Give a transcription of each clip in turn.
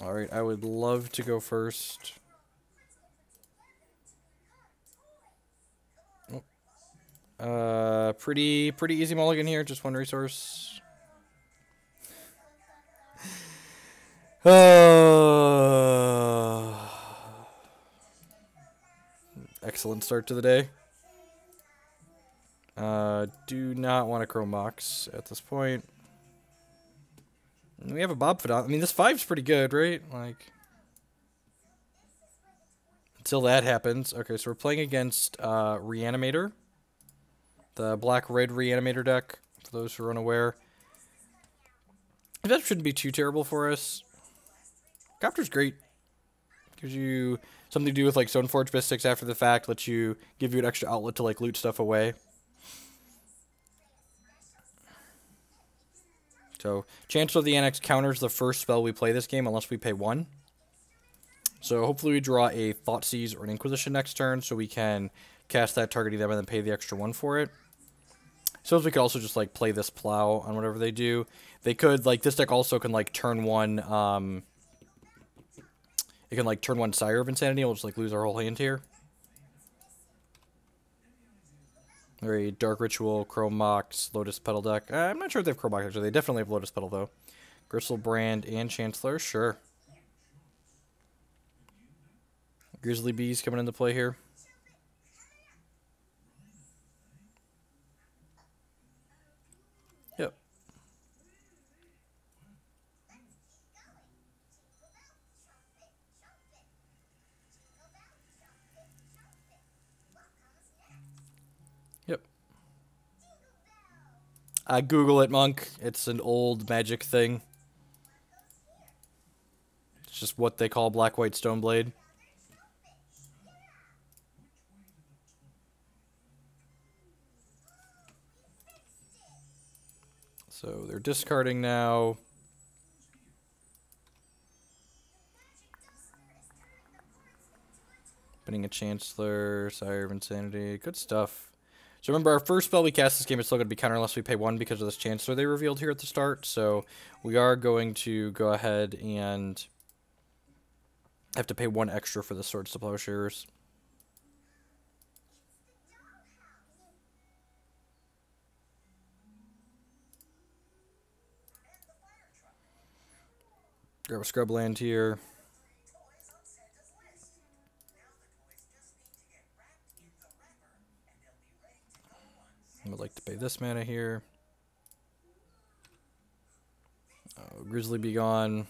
Alright, I would love to go first. Pretty easy mulligan here, just one resource. Excellent start to the day. Do not want a Chrome Box at this point. We have a Bobfidon. I mean, this 5's pretty good, right? Like, until that happens. Okay, so we're playing against Reanimator. The black-red Reanimator deck, for those who are unaware. That shouldn't be too terrible for us. Copter's great. Gives you something to do with, like, Stoneforge Mystics after the fact. Lets you, give you an extra outlet to, like, loot stuff away. So, Chancellor of the Annex counters the first spell we play this game unless we pay 1. So, hopefully we draw a Thoughtseize or an Inquisition next turn so we can cast that targeting them and then pay the extra 1 for it. So we could also just, like, play this Plow on whatever they do. They could, like, this deck also can, like, turn 1, it can, like, turn 1 Sire of Insanity. We'll just, like, lose our whole hand here. Very Dark Ritual, Chrome Mox, Lotus Petal deck. I'm not sure if they have Chrome Mox, actually. They definitely have Lotus Petal, though. Gristlebrand and Chancellor, sure. Grizzly Bees coming into play here. Yep. Yep. Google it, Monk. It's an old magic thing. It's just what they call Black-White Stoneblade. So they're discarding now. Opening a Chancellor, Sire of Insanity. Good stuff. So remember, our first spell we cast this game is still going to be counter unless we pay 1 because of this Chancellor they revealed here at the start. So we are going to go ahead and have to pay 1 extra for the Swords to Plowshares. Grab a Scrubland here. I would like to pay this mana here. Grizzly Be Gone.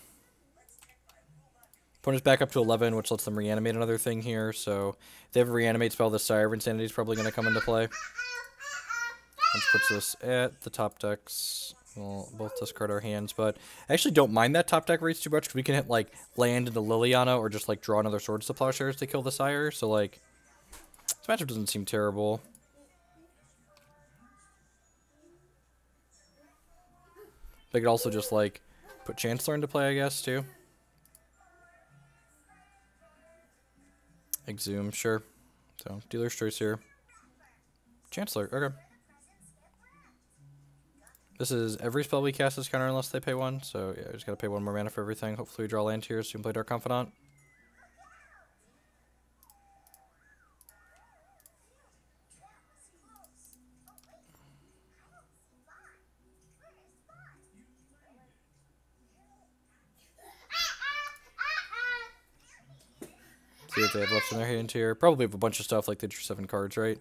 Opponent's back up to 11, which lets them reanimate another thing here. So if they have a reanimate spell, the Sire of Insanity is probably going to come into play. Which puts us at the top decks. We'll both discard our hands, but I actually don't mind that top deck rates too much because we can hit, like, land into Liliana or just, like, draw another Swords to Plowshares to kill the Sire. So, like, this matchup doesn't seem terrible. They could also just, like, put Chancellor into play, I guess, too. Exhume, sure. So, dealer's choice here. Chancellor, okay. This is every spell we cast is counter unless they pay 1. So, yeah, I just gotta pay 1 more mana for everything. Hopefully we draw land here so we can play Dark Confidant. See what they have left in their hand here. Probably have a bunch of stuff like the 7 cards, right?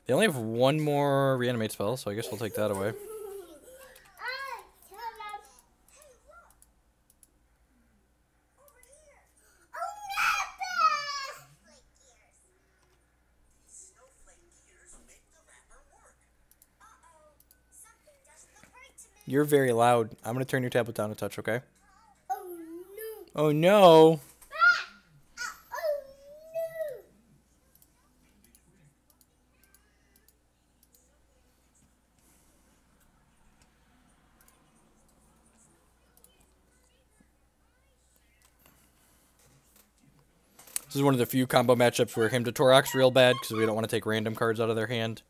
They only have 1 more reanimate spell, so I guess we'll take that away. You're very loud. I'm going to turn your tablet down a touch, okay? Oh no. Oh no! This is one of the few combo matchups where Hymn to Torok's real bad because we don't want to take random cards out of their hand.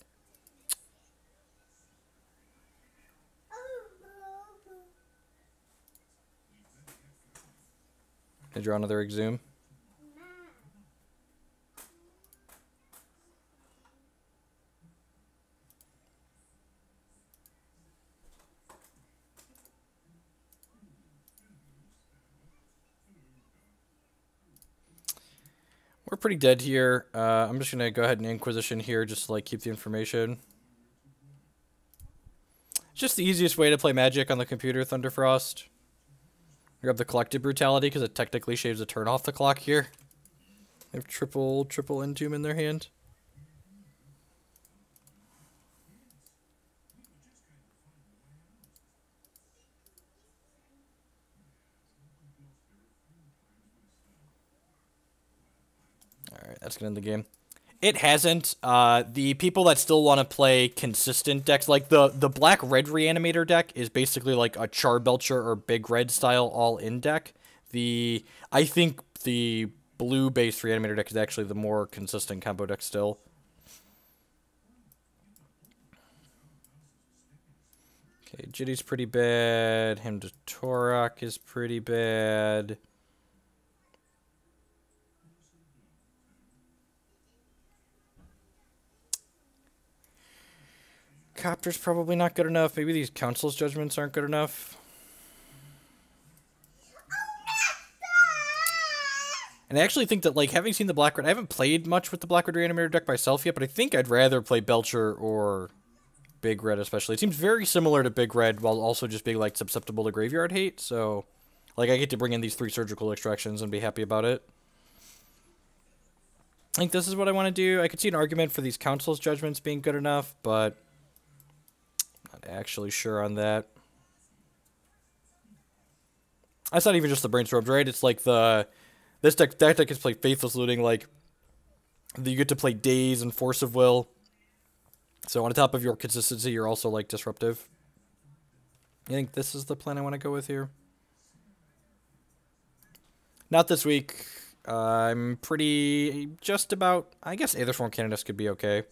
They draw another Exhume. We're pretty dead here. I'm just gonna go ahead and Inquisition here, just to like keep the information. It's just the easiest way to play Magic on the computer, Thunderfrost. Grab the Collective Brutality because it technically shaves a turn off the clock here. They have triple Entomb in their hand. Alright, that's gonna end the game. It hasn't. The people that still want to play consistent decks, like the black-red Reanimator deck is basically like a Charbelcher or Big Red style all-in deck. I think the blue-based Reanimator deck is actually the more consistent combo deck still. Okay, Jitty's pretty bad. Him to Torak is pretty bad. Copter's probably not good enough. Maybe these Council's Judgments aren't good enough. And I actually think that, like, having seen the Black-Red... I haven't played much with the Black-Red Reanimator deck myself yet, but I think I'd rather play Belcher or Big Red especially. It seems very similar to Big Red while also just being, like, susceptible to Graveyard Hate. So, like, I get to bring in these 3 Surgical Extractions and be happy about it. I think this is what I want to do. I could see an argument for these Council's Judgments being good enough, but... not actually sure on that. That's not even just the Brainstorms, right? It's like that deck is play Faithless Looting, like you get to play Daze and Force of Will. So on top of your consistency, you're also like disruptive. I think this is the plan I want to go with here. Not this week. I'm pretty just about. I guess Aetherform Canonist could be okay.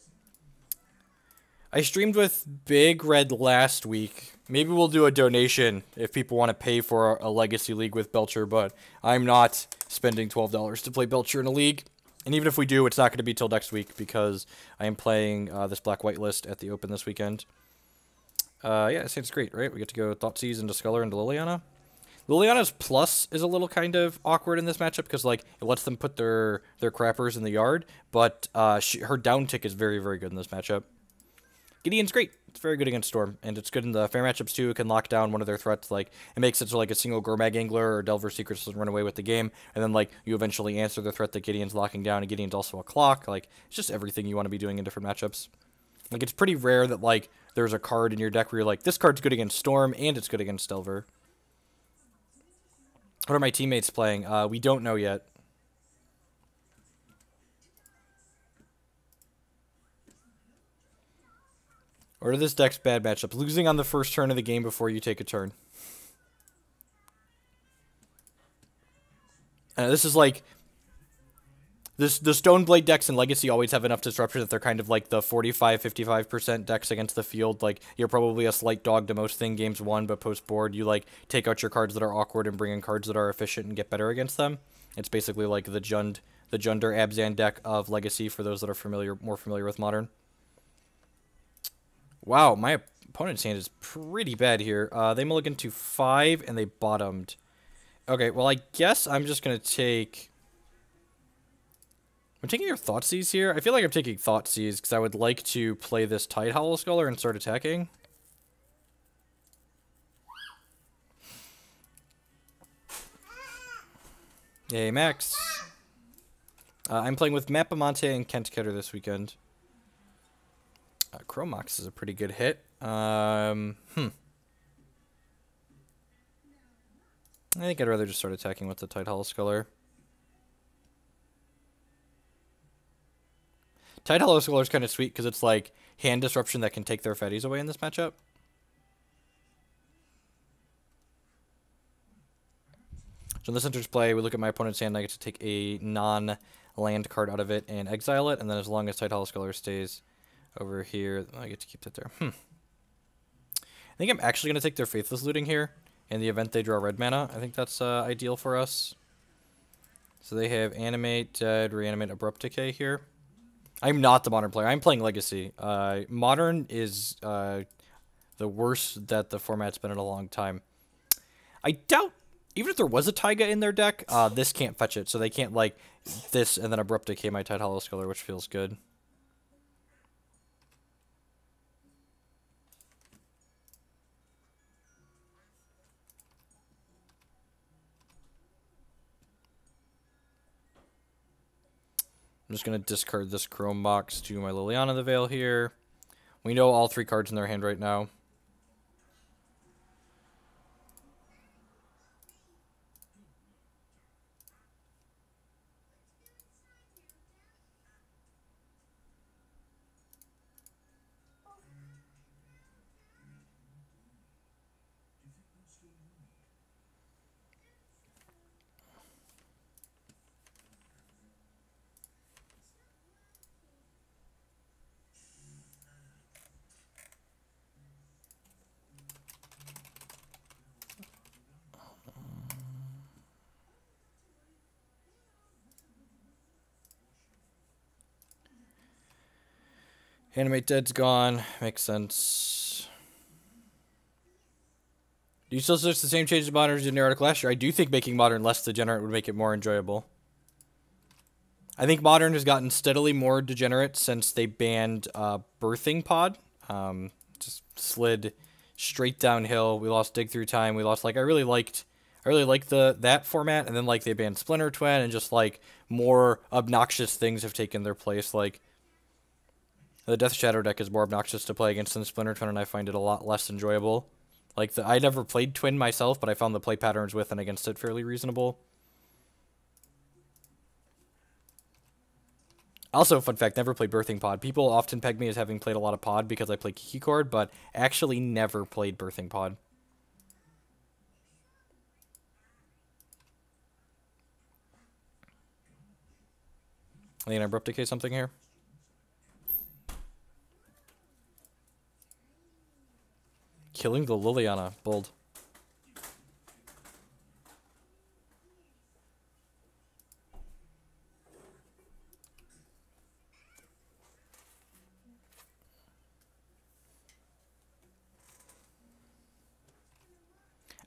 I streamed with Big Red last week. Maybe we'll do a donation if people want to pay for a Legacy League with Belcher, but I'm not spending $12 to play Belcher in a league. And even if we do, it's not going to be till next week because I am playing this Black-White list at the Open this weekend. Yeah, it seems great, right? We get to go Thoughtseize into Sculler into Liliana. Liliana's plus is a little kind of awkward in this matchup because, like, it lets them put their crappers in the yard, but her down tick is very, very good in this matchup. Gideon's great. It's very good against Storm, and it's good in the fair matchups too. It can lock down one of their threats. Like, it makes it so like a single Gormag Angler or Delver Secrets doesn't run away with the game, and then like you eventually answer the threat that Gideon's locking down, and Gideon's also a clock. Like, it's just everything you want to be doing in different matchups. Like, it's pretty rare that like there's a card in your deck where you're like, this card's good against Storm and it's good against Delver. What are my teammates playing? We don't know yet. Or are this deck's bad matchup? Losing on the first turn of the game before you take a turn. This is like... the Stoneblade decks in Legacy always have enough disruption that they're kind of like the 45-55% decks against the field. Like, you're probably a slight dog to most thing games 1, but post-board you like take out your cards that are awkward and bring in cards that are efficient and get better against them. It's basically like the Junder Abzan deck of Legacy for those that are more familiar with Modern. Wow, my opponent's hand is pretty bad here. They mulliganed to 5, and they bottomed. Okay, well, I guess I'm just going to take... I'm taking your Thoughtseize here. I feel like I'm taking Thoughtseize, because I would like to play this Tide Hollow Scholar and start attacking. Yay, Max. I'm playing with Mapamonte and Kent Kidder this weekend. Chromox is a pretty good hit. I think I'd rather just start attacking with the Tide Hollow Scholar. Tide Hollow Scholar is kind of sweet because it's like hand disruption that can take their fetties away in this matchup. So in this enters play, we look at my opponent's hand, and I get to take a non-land card out of it and exile it, and then as long as Tide Hollow Scholar stays over here, I get to keep that there. I think I'm actually going to take their Faithless Looting here in the event they draw red mana. I think that's ideal for us. So they have Animate, Dead, Reanimate, Abrupt Decay here. I'm not the Modern player. I'm playing Legacy. Modern is the worst that the format's been in a long time. I doubt, even if there was a Taiga in their deck, this can't fetch it. So they can't, like, this and then Abrupt Decay my Tide Hollow Sculler, which feels good. I'm just going to discard this Chrome Box to my Liliana the Veil here. We know all 3 cards in their hand right now. Animate Dead's gone. Makes sense. Do you still suggest the same changes to Modern as Generic last year? I do think making Modern less degenerate would make it more enjoyable. I think Modern has gotten steadily more degenerate since they banned Birthing Pod. Just slid straight downhill. We lost Dig Through Time. We lost, like, I really liked that format, and then, like, they banned Splinter Twin, and just, like, more obnoxious things have taken their place. Like, the Death Shadow deck is more obnoxious to play against than Splinter Twin, and I find it a lot less enjoyable. Like, I never played Twin myself, but I found the play patterns with and against it fairly reasonable. Also, fun fact, never played Birthing Pod. People often peg me as having played a lot of Pod because I play Kiki Chord, but actually never played Birthing Pod. I think I Abrupt Decay something here. Killing the Liliana. Bold.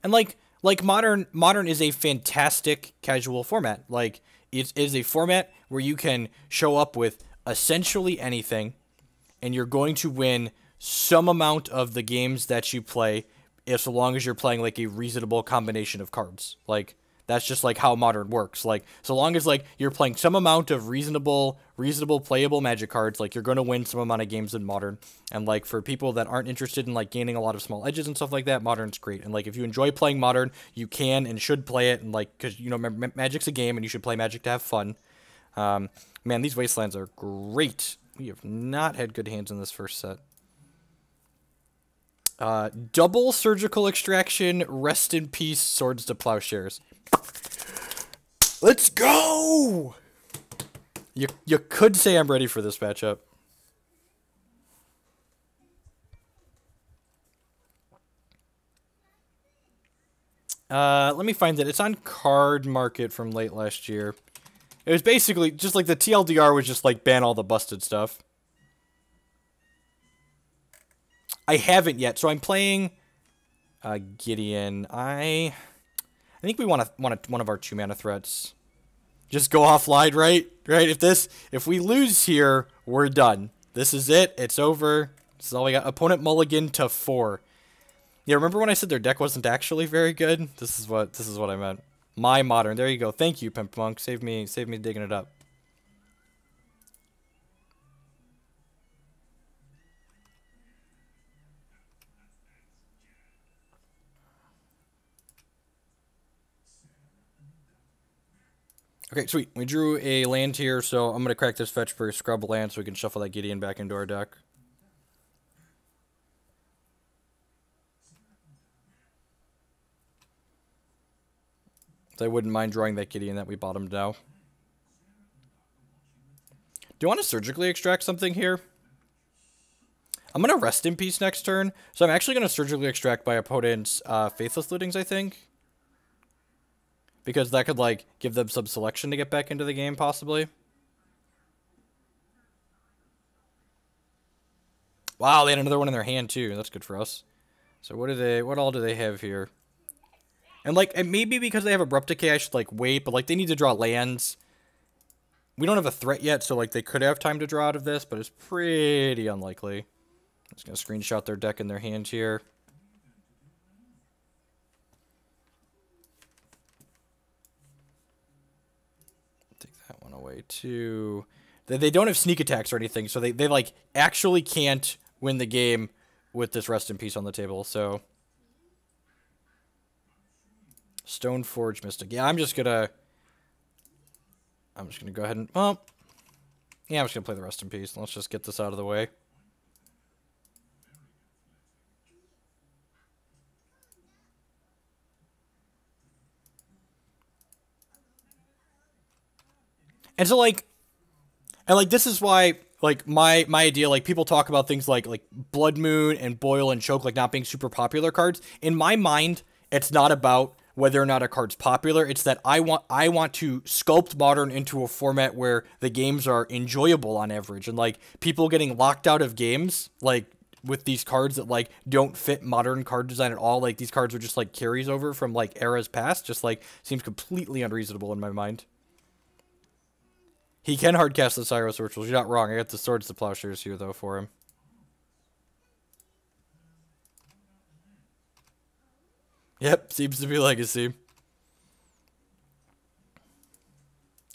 And like modern is a fantastic casual format. Like, it is a format where you can show up with essentially anything, and you're going to win some amount of the games that you play, if so long as you're playing like a reasonable combination of cards. Like, that's just like how Modern works. Like, so long as like you're playing some amount of reasonable playable Magic cards, like, you're going to win some amount of games in Modern. And like, for people that aren't interested in like gaining a lot of small edges and stuff like that, Modern's great. And like, if you enjoy playing Modern, you can and should play it. And like, because, you know, Magic's a game and you should play Magic to have fun. Man, these Wastelands are great. We have not had good hands in this first set. Double Surgical Extraction, Rest in Peace, Swords to Plowshares. Let's go! You could say I'm ready for this matchup. Let me find it. It's on Card Market from late last year. It was basically just like the TLDR was just like ban all the busted stuff. I haven't yet, so I'm playing Gideon. I think we want one of our 2-mana threats. Just go offline, right? Right? If we lose here, we're done. This is it. It's over. This is all we got. Opponent mulligan to 4. Yeah, remember when I said their deck wasn't actually very good? This is what I meant. My Modern. There you go. Thank you, Pimp Monk. Save me digging it up. Okay, sweet. We drew a land here, so I'm going to crack this fetch for a scrub land so we can shuffle that Gideon back into our deck. So I wouldn't mind drawing that Gideon that we bottomed now. Do you want to surgically extract something here? I'm going to Rest in Peace next turn, so I'm actually going to surgically extract my opponent's Faithless Lootings, I think. because that could, like, give them some selection to get back into the game, possibly. Wow, they had another one in their hand, too. That's good for us. So what all do they have here? And, like, and maybe because they have Abrupt Decay, I should, like, wait, but, like, they need to draw lands. We don't have a threat yet, so, like, they could have time to draw out of this, but it's pretty unlikely. I'm just going to screenshot their deck in their hand here. Take that one away, too. They don't have sneak attacks or anything, so they like, actually can't win the game with this Rest in Peace on the table, so... Stoneforge Mystic. Yeah, I'm just gonna go ahead and... Well... Yeah, I'm just gonna play the Rest in Peace. Let's just get this out of the way. And so, like... And, like, this is why... Like, my idea, like, people talk about things like Blood Moon and Boil and Choke, like, not being super popular cards. In my mind, it's not about whether or not a card's popular. It's that I want to sculpt Modern into a format where the games are enjoyable on average. And, like, people getting locked out of games, like, with these cards that, like, don't fit Modern card design at all. Like, these cards are just, like, carries over from, like, eras past. Just, like, seems completely unreasonable in my mind. He can hardcast the Cyrus Rituals. You're not wrong. I got the Swords to Plowshares here, though, for him. Yep, seems to be Legacy.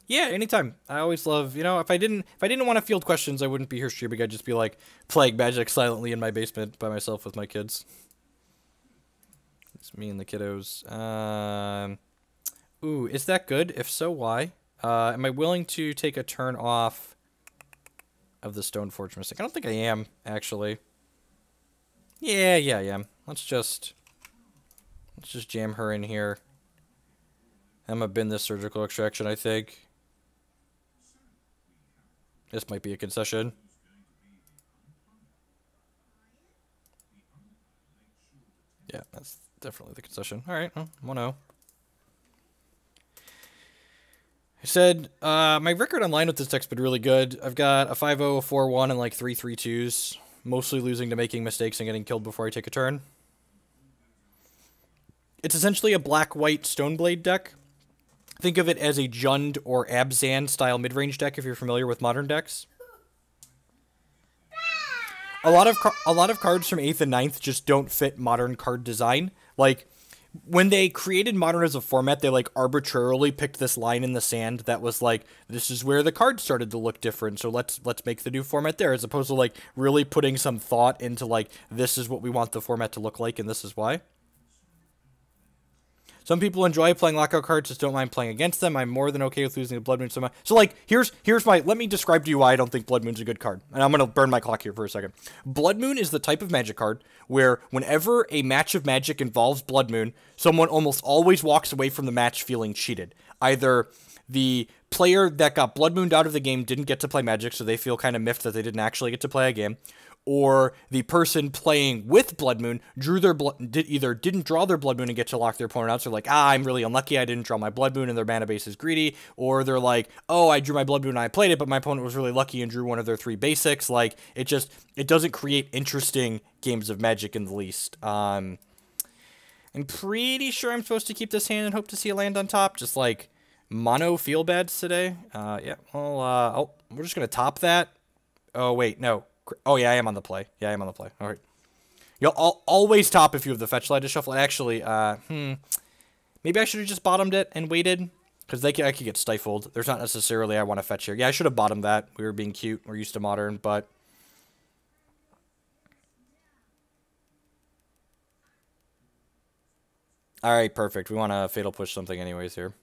Yeah, anytime. I always love, you know, if I didn't want to field questions, I wouldn't be here streaming. I'd just be, like, playing Magic silently in my basement by myself with my kids. It's me and the kiddos. Ooh, is that good? If so, why? Am I willing to take a turn off of the Stoneforge Mystic? I don't think I am, actually. Yeah, I am. Let's just jam her in here. I'm gonna bin this Surgical Extraction, I think. This might be a concession. Yeah, that's definitely the concession. Alright, well, 1-0. I said, my record online with this deck's been really good. I've got a 5-0, a 4-1, and like 3 3-2s. Mostly losing to making mistakes and getting killed before I take a turn. It's essentially a black-white Stoneblade deck. Think of it as a Jund or Abzan style mid-range deck if you're familiar with Modern decks. A lot of cards from 8th and 9th just don't fit Modern card design. Like, when they created Modern as a format, they, like, arbitrarily picked this line in the sand that was like, this is where the cards started to look different, so let's make the new format there, as opposed to, like, really putting some thought into, like, this is what we want the format to look like, and this is why. Some people enjoy playing lockout cards, just don't mind playing against them. I'm more than okay with losing to Blood Moon. So, like, here's my... Let me describe to you why I don't think Blood Moon's a good card. And I'm going to burn my clock here for a second. Blood Moon is the type of Magic card where whenever a match of Magic involves Blood Moon, someone almost always walks away from the match feeling cheated. Either the player that got Blood Mooned out of the game didn't get to play Magic, so they feel kind of miffed that they didn't actually get to play a game, or the person playing with Blood Moon either didn't draw their Blood Moon and get to lock their opponent out, so they're like, I'm really unlucky, I didn't draw my Blood Moon, and their mana base is greedy, or they're like, oh, I drew my Blood Moon and I played it, but my opponent was really lucky and drew one of their 3 basics. Like, it doesn't create interesting games of Magic in the least. I'm pretty sure I'm supposed to keep this hand and hope to see a land on top, just like mono feel bads today. Yeah, well, we're just gonna top that. Oh, wait, no. Oh, yeah, I am on the play. Yeah, I am on the play. All right. You'll always top if you have the fetch line to shuffle. Actually, maybe I should have just bottomed it and waited, because I could get stifled. There's not necessarily I want to fetch here. Yeah, I should have bottomed that. We were being cute. We're used to Modern, but... All right, perfect. We want to Fatal Push something anyways here.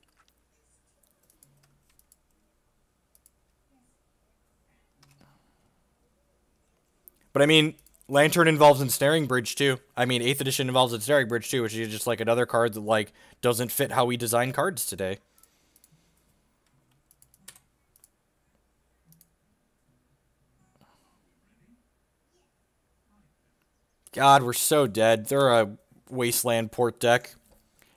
But I mean, Lantern involves Ensnaring Bridge too. I mean, 8th edition involves Ensnaring Bridge too, which is just like another card that like doesn't fit how we design cards today. God, we're so dead. They're a Wasteland port deck.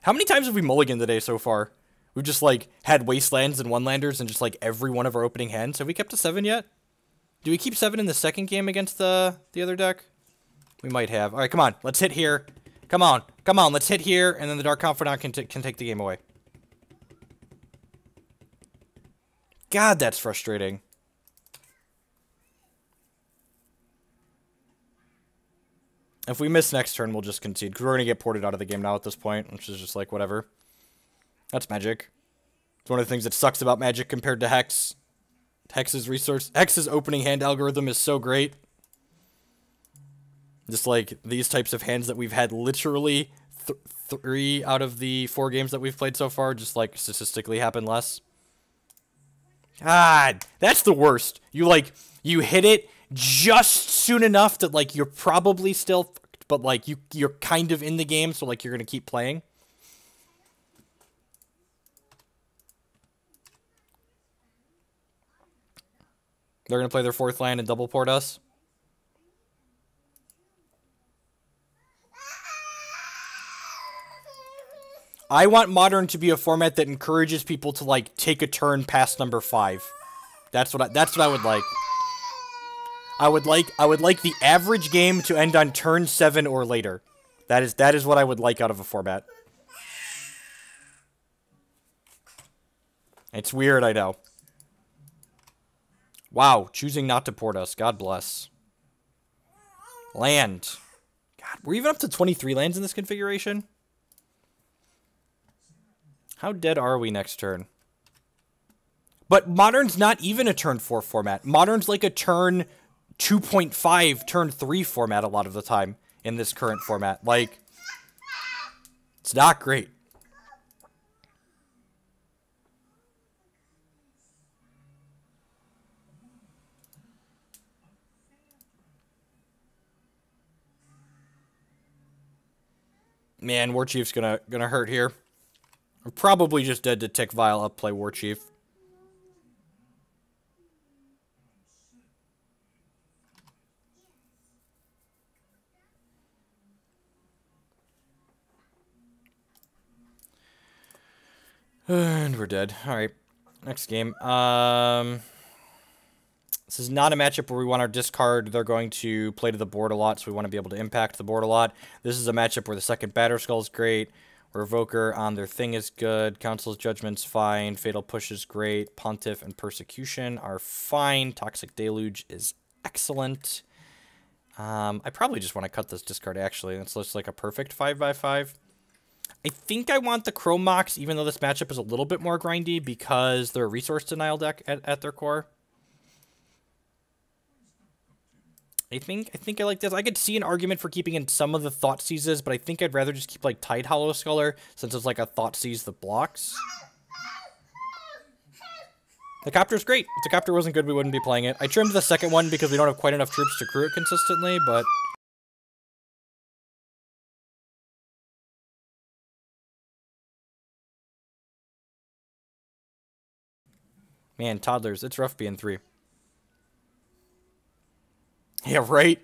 How many times have we mulliganed today so far? We've just, like, had Wastelands and One-Landers and just, like, every one of our opening hands. Have we kept a 7 yet? Do we keep 7 in the second game against the other deck? We might have. All right, come on. Let's hit here. Come on. Come on, let's hit here, and then the Dark Confidant can take the game away. God, that's frustrating. If we miss next turn, we'll just concede, because we're going to get ported out of the game now at this point, which is just like, whatever. That's Magic. It's one of the things that sucks about Magic compared to Hex. Hex's opening hand algorithm is so great. Just like these types of hands that we've had literally 3 out of the 4 games that we've played so far, just like statistically happen less. God, that's the worst. You hit it just soon enough that, like, you're probably still, but, like, you're kind of in the game, so, like, you're gonna keep playing. They're gonna play their 4th land and double port us. I want Modern to be a format that encourages people to, like, take a turn past number 5. That's what I would like. I would like the average game to end on turn 7 or later. That is what I would like out of a format. It's weird, I know. Wow, choosing not to port us. God bless. Land. God, we're even up to 23 lands in this configuration? How dead are we next turn? But Modern's not even a turn 4 format. Modern's like a turn 2.5, turn 3 format a lot of the time in this current format. Like, it's not great. Man, War Chief's gonna hurt here. We're probably just dead to Tick Vile up play War Chief. And we're dead. Alright. Next game. This is not a matchup where we want our discard. They're going to play to the board a lot, so we want to be able to impact the board a lot. This is a matchup where the second Batter Skull is great. Where Evoker on their thing is good. Council's Judgment's fine. Fatal Push is great. Pontiff and Persecution are fine. Toxic Deluge is excellent. I probably just want to cut this discard, actually. It's just like a perfect 5x5. I think I want the Chrome Mox, even though this matchup is a little bit more grindy, because they're a resource denial deck at their core. I think I like this. I could see an argument for keeping in some of the Thoughtseizes, but I think I'd rather just keep, like, Tide Hollow Sculler, since it's like a Thoughtseize that blocks. The Copter's great. If the Copter wasn't good, we wouldn't be playing it. I trimmed the second one because we don't have quite enough troops to crew it consistently, but... Man, Toddlers, it's rough being 3. Yeah, right?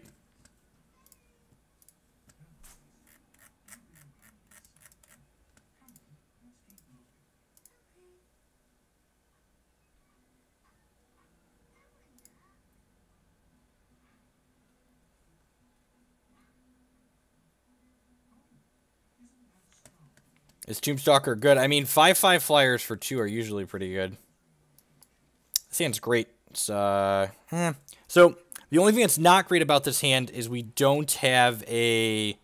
Is Tombstalker good? I mean, 5/5 flyers for 2 are usually pretty good. This hand's great. It's, So, the only thing that's not great about this hand is we don't have a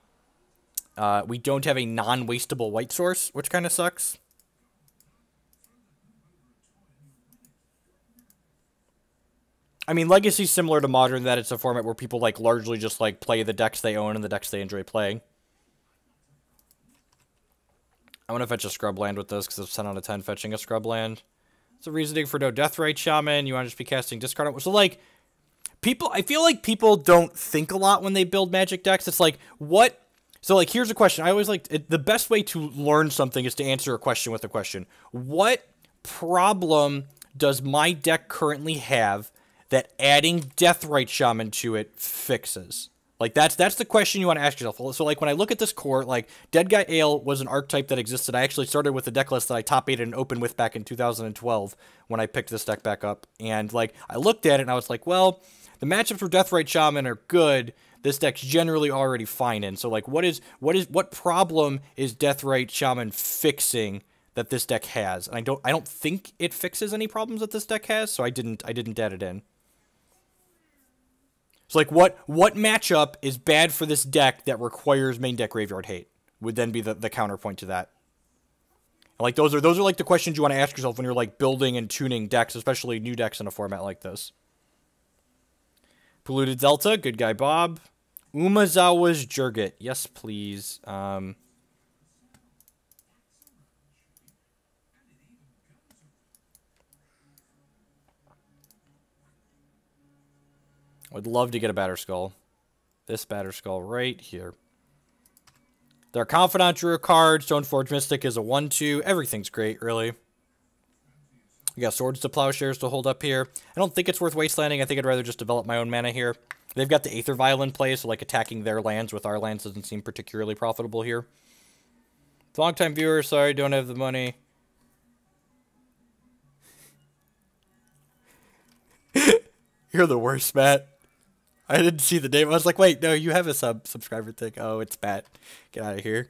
non-wastable white source, which kind of sucks. I mean, Legacy's similar to Modern in that it's a format where people, like, largely just, like, play the decks they own and the decks they enjoy playing. I want to fetch a scrub land with this because it's 10 out of 10 fetching a scrub land. It's a reasoning for no Deathrite Shaman. You want to just be casting discard. So, like, I feel like people don't think a lot when they build Magic decks. It's like, what? So, like, here's a question. I always like, the best way to learn something is to answer a question with a question. What problem does my deck currently have that adding Deathrite Shaman to it fixes? Like, that's the question you want to ask yourself. So, like, when I look at this core, like, Deadguy Ale was an archetype that existed. I actually started with a deck list that I top 8'd and opened with back in 2012 when I picked this deck back up. And, like, I looked at it and I was like, well, the matchups for Deathrite Shaman are good. This deck's generally already fine in. So, like, what problem is Deathrite Shaman fixing that this deck has? And I don't think it fixes any problems that this deck has, so I didn't add it in. So, like, what matchup is bad for this deck that requires main deck graveyard hate? Would then be the counterpoint to that. And, like, those are like the questions you want to ask yourself when you're, like, building and tuning decks, especially new decks in a format like this. Polluted Delta, good guy Bob. Umazawa's Jurgit, yes please. Would love to get a Batterskull. This Batterskull right here. Their Confidant drew a card. Stoneforge Mystic is a 1/2. Everything's great, really. We got Swords to Plowshares to hold up here. I don't think it's worth wastelanding. I think I'd rather just develop my own mana here. They've got the Aether Vial in play, so like attacking their lands with our lands doesn't seem particularly profitable here. Long-time viewer, sorry, don't have the money. You're the worst, Matt. I didn't see the name. I was like, wait, no, you have a subscriber thing. Oh, it's Matt. Get out of here.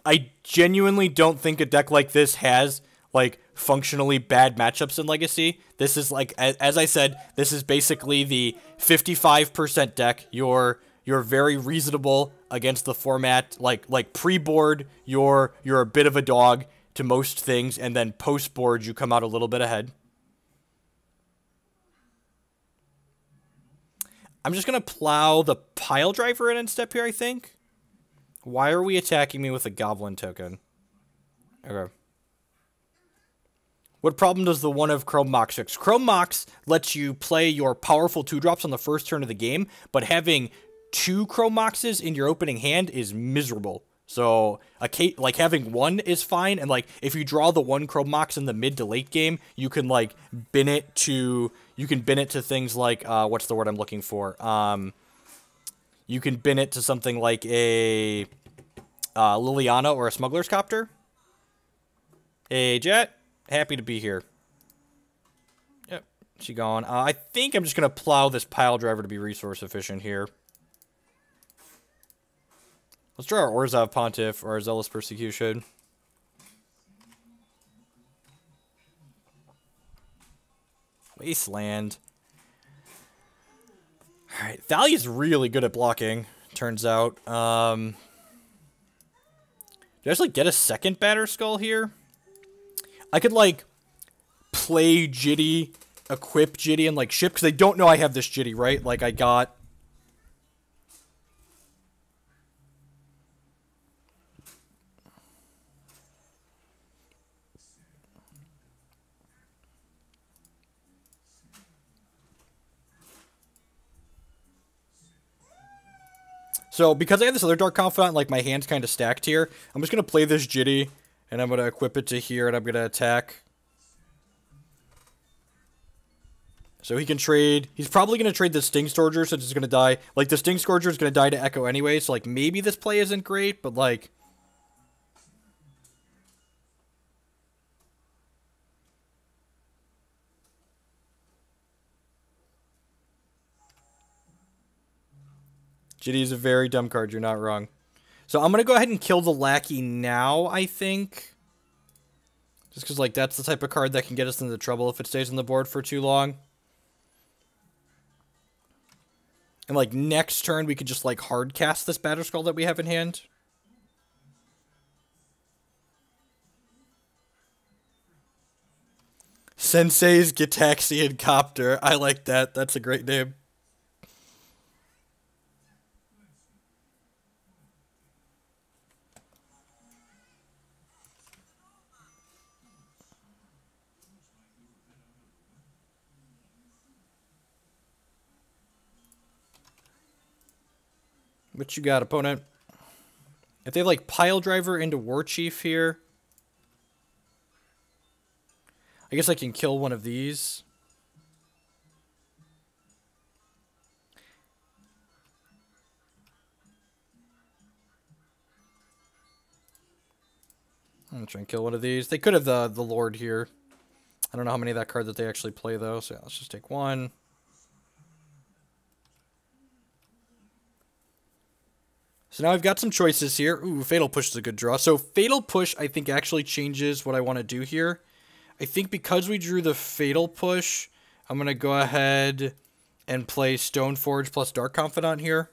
I genuinely don't think a deck like this has like functionally bad matchups in Legacy. This is like, as I said, this is basically the 55% deck. You're very reasonable against the format. Like pre-board, you're a bit of a dog to most things, and then post-board you come out a little bit ahead. I'm just gonna plow the Pile Driver in and step here, I think. Why are we attacking me with a Goblin token? Okay. What problem does the one of Chrome Mox fix? Chrome Mox lets you play your powerful 2-drops on the first turn of the game, but having 2 Chrome Moxes in your opening hand is miserable. So, like, having 1 is fine, and, like, if you draw the 1 Chrome Mox in the mid to late game, you can, like, bin it to things like, what's the word I'm looking for? You can bin it to something like a Liliana or a Smuggler's Copter. Hey, Jet. Happy to be here. Yep, she gone. I think I'm just going to plow this Pile Driver to be resource efficient here. Let's draw our Orzhov Pontiff or our Zealous Persecution. Wasteland. Alright, Thalia's really good at blocking, turns out. Did I actually get a second Batterskull here? I could, like, play Jitty, equip Jitty, and, like, ship, because they don't know I have this Jitty, right? Like, I got... So, because I have this other Dark Confidant, like, my hand's kind of stacked here, I'm just going to play this Jitty, and I'm going to equip it to here, and I'm going to attack. So he can trade. He's probably going to trade the Sting Scourger, since it's going to die. Like, the Sting Scourger is going to die to Echo anyway, so, like, maybe this play isn't great, but, like... Jitty is a very dumb card, you're not wrong. So I'm going to go ahead and kill the Lackey now, I think. Just because, like, that's the type of card that can get us into trouble if it stays on the board for too long. And, like, next turn, we could just, like, hard cast this Batterskull that we have in hand. Sensei's Gitaxian Copter. I like that. That's a great name. What you got, opponent? If they have, like, Pile Driver into War Chief here, I guess I can kill one of these. I'm gonna try and kill one of these. They could have the Lord here. I don't know how many of that card that they actually play, though, so yeah, let's just take one. So now I've got some choices here. Ooh, Fatal Push is a good draw. So Fatal Push, I think, actually changes what I want to do here. I think because we drew the Fatal Push, I'm going to go ahead and play Stoneforge plus Dark Confidant here.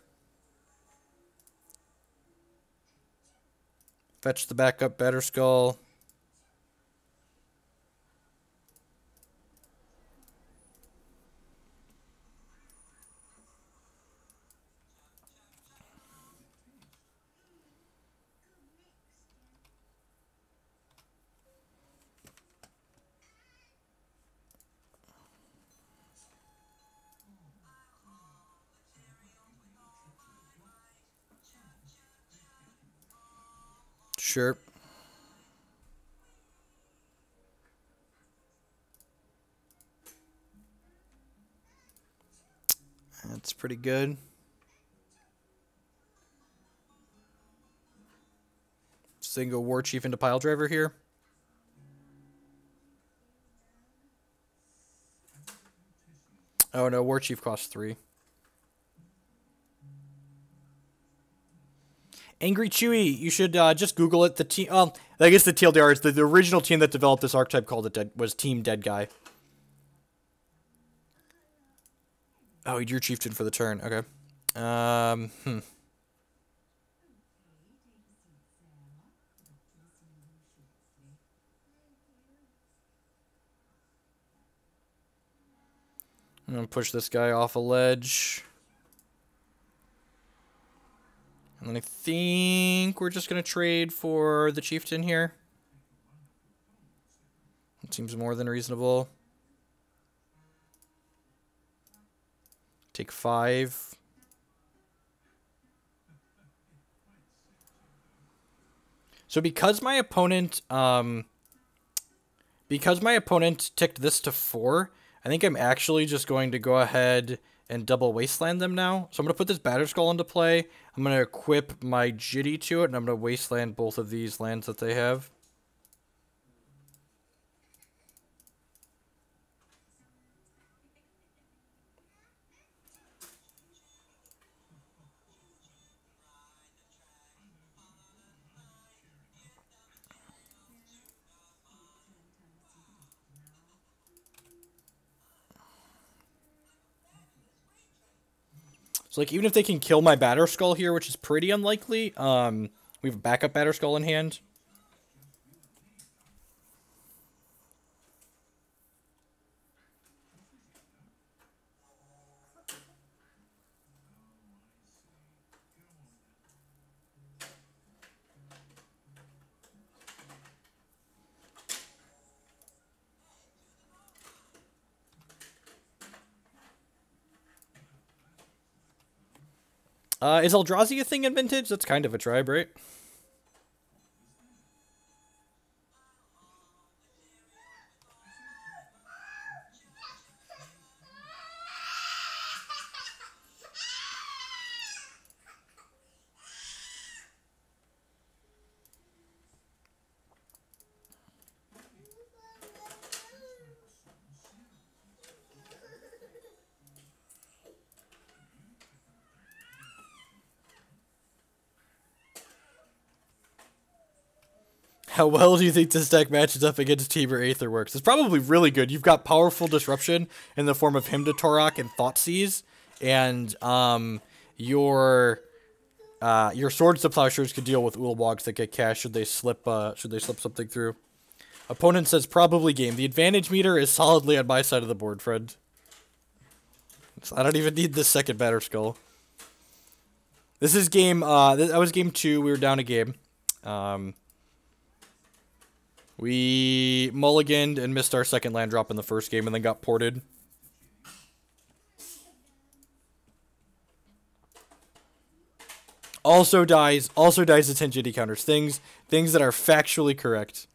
Fetch the backup Batterskull. Sure. That's pretty good. Single War Chief into Pile Driver here. Oh no, War Chief costs 3. Angry Chewy, you should just Google it. The team, I guess the TLDR is the original team that developed this archetype called it was Team Deadguy. Oh, he drew Chieftain for the turn. Okay. I'm gonna push this guy off a ledge. And then I think we're just gonna trade for the Chieftain here. It seems more than reasonable. Take 5. So because my opponent ticked this to 4, I think I'm actually just going to go ahead and double Wasteland them now. So I'm going to put this Batterskull into play. I'm going to equip my Jitty to it, and I'm going to Wasteland both of these lands that they have. So, like, even if they can kill my Batterskull here, which is pretty unlikely, we have a backup Batterskull in hand. Is Eldrazi a thing in Vintage? That's kind of a tribe, right? How well do you think this deck matches up against Temur Aetherworks? It's probably really good. You've got powerful disruption in the form of Hymn to Torok and Thoughtseize, and your Swords to Plowshares could deal with Ulwogs that get cast should they slip something through. Opponent says probably game. The advantage meter is solidly on my side of the board, friend. So I don't even need this second Batterskull. This is game. That was game 2. We were down a game. We mulliganed and missed our second land drop in the first game and then got ported. Also dies the Tenjity counters. Things that are factually correct.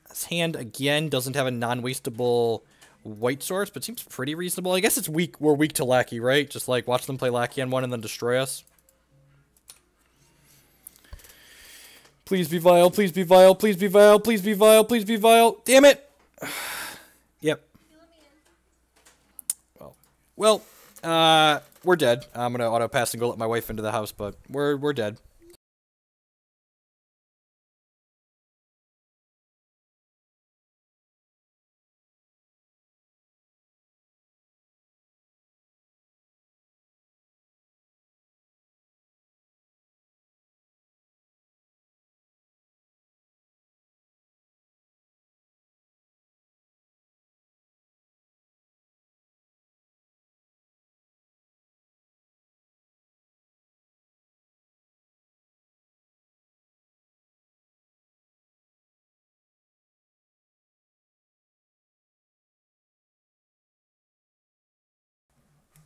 This hand, again, doesn't have a non-wastable white source, but seems pretty reasonable. I guess it's weak. We're weak to Lackey, right? Just like watch them play Lackey on one and then destroy us. Please be vile, please be vile, please be vile, please be vile, please be vile. Damn it! Yep. Well, we're dead. I'm gonna auto pass and go let my wife into the house, but we're dead.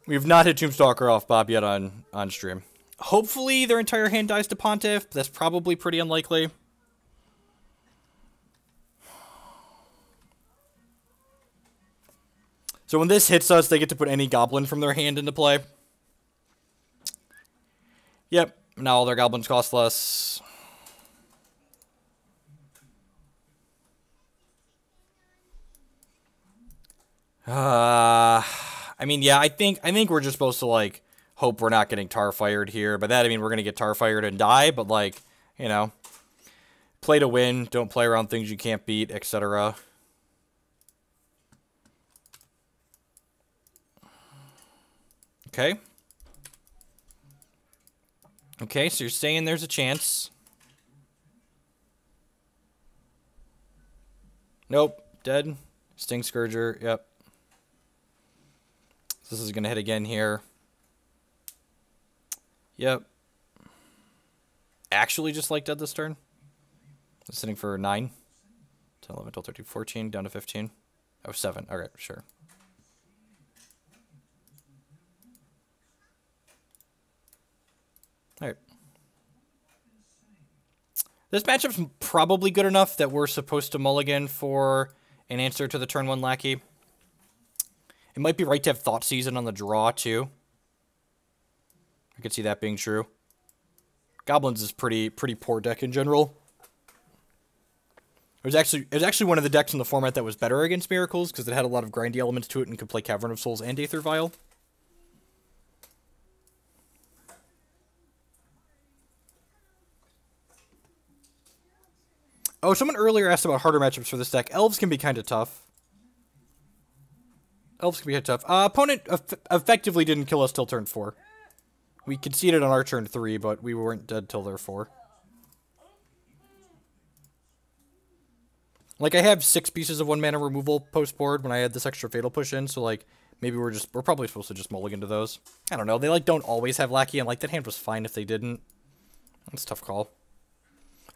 We've not hit Tombstalker off Bob yet on stream. Hopefully their entire hand dies to Pontiff, but that's probably pretty unlikely. So when this hits us, they get to put any goblin from their hand into play. Yep, now all their goblins cost less. I mean, yeah, I think we're just supposed to, like, hope we're not getting tar fired here. By that, I mean we're going to get tar fired and die, but, like, you know, play to win, don't play around things you can't beat, etc. Okay. Okay, so you're saying there's a chance. Nope, dead. Sting Scourger, yep. This is going to hit again here. Yep. Actually just like dead this turn. It's sitting for 9. 10, 11, 12, 13, 14, down to 15. Oh, 7. Okay, sure. Alright. This matchup's probably good enough that we're supposed to mulligan for an answer to the turn 1 Lackey. It might be right to have Thought Season on the draw, too. I could see that being true. Goblins is pretty poor deck in general. It was actually one of the decks in the format that was better against Miracles, because it had a lot of grindy elements to it and could play Cavern of Souls and Aether Vial. Oh, someone earlier asked about harder matchups for this deck. Elves can be kind of tough. Elves can be hit tough. Opponent effectively didn't kill us till turn 4. We conceded on our turn 3, but we weren't dead till their 4. Like, I have 6 pieces of 1 mana removal post board when I had this extra Fatal Push in, so, like, maybe we're probably supposed to just mulligan to those. I don't know. They, like, don't always have Lackey, and, like, that hand was fine if they didn't. That's a tough call.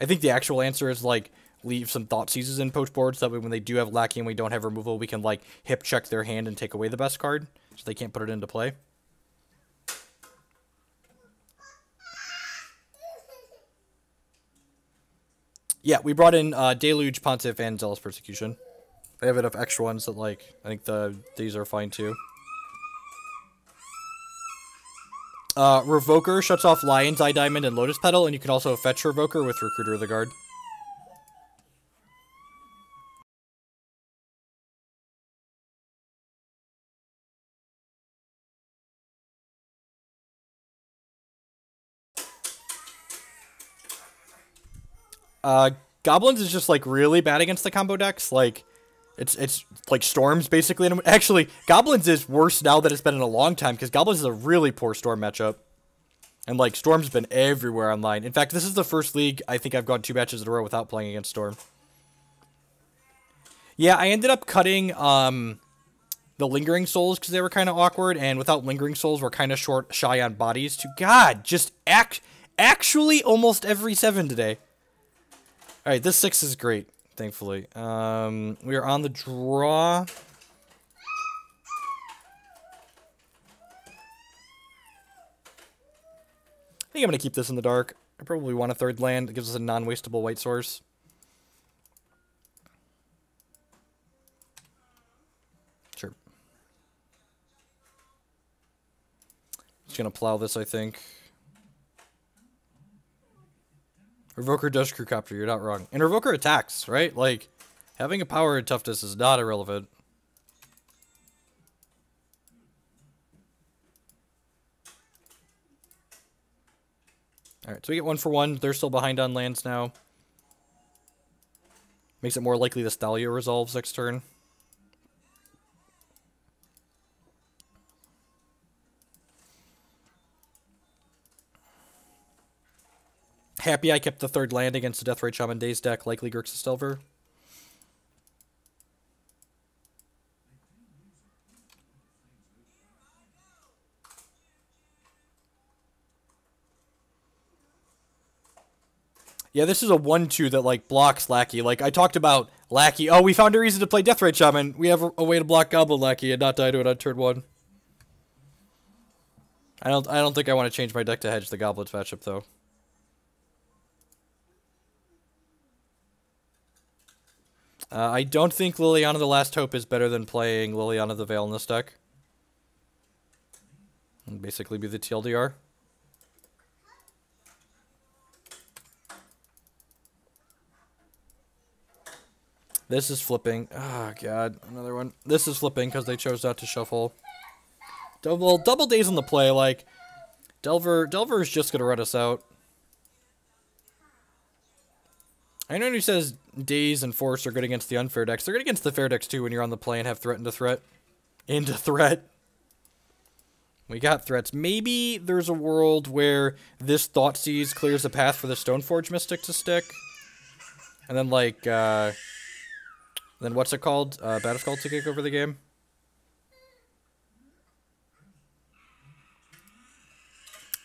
I think the actual answer is, like, leave some Thought Seizes in post board, so that way when they do have Lackey and we don't have removal, we can, like, hip check their hand and take away the best card, so they can't put it into play. Yeah, we brought in Deluge, Pontiff, and Zealous Persecution. They have enough extra ones that, like, I think these are fine too. Revoker shuts off Lion's Eye Diamond and Lotus Petal, and you can also fetch Revoker with Recruiter of the Guard. Goblins is just, like, really bad against the combo decks. Like, it's like Storms, basically. And actually, Goblins is worse now that it's been in a long time, because Goblins is a really poor Storm matchup. And, like, Storm's been everywhere online. In fact, this is the first league I think I've gone 2 matches in a row without playing against Storm. Yeah, I ended up cutting, the Lingering Souls, because they were kind of awkward, and without Lingering Souls, we're kind of shy on bodies, too. God, just actually almost every 7 today. Alright, this 6 is great. thankfully. We are on the draw. I think I'm going to keep this in the dark. I probably want a third land. It gives us a non-wastable white source. Sure. Just going to plow this, I think. Revoker does crew copter, you're not wrong. And Revoker attacks, right? Like, having a power and toughness is not irrelevant. Alright, so we get 1 for 1. They're still behind on lands now. Makes it more likely the Thalia resolves next turn. Happy I kept the third land against the Deathrite Shaman Daze deck, likely Grixis Delver. Yeah, this is a 1-2 that, like, blocks Lackey. Like, I talked about Lackey. Oh, we found a reason to play Deathrite Shaman. We have a way to block Goblin Lackey and not die to it on turn 1. I don't think I want to change my deck to hedge the Goblins matchup, though. I don't think Liliana the Last Hope is better than playing Liliana the Veil in this deck. And basically be the TLDR. This is flipping. Oh, God. Another one. This is flipping because they chose not to shuffle. Double days on the play. Like, Delver is just going to run us out. I know who says Daze and Force are good against the unfair decks. They're good against the fair decks, too, when you're on the play and have threat into threat. Into threat. We got threats. Maybe there's a world where this Thoughtseize clears the path for the Stoneforge Mystic to stick. And then, like, then what's it called? Battleskull to kick over the game?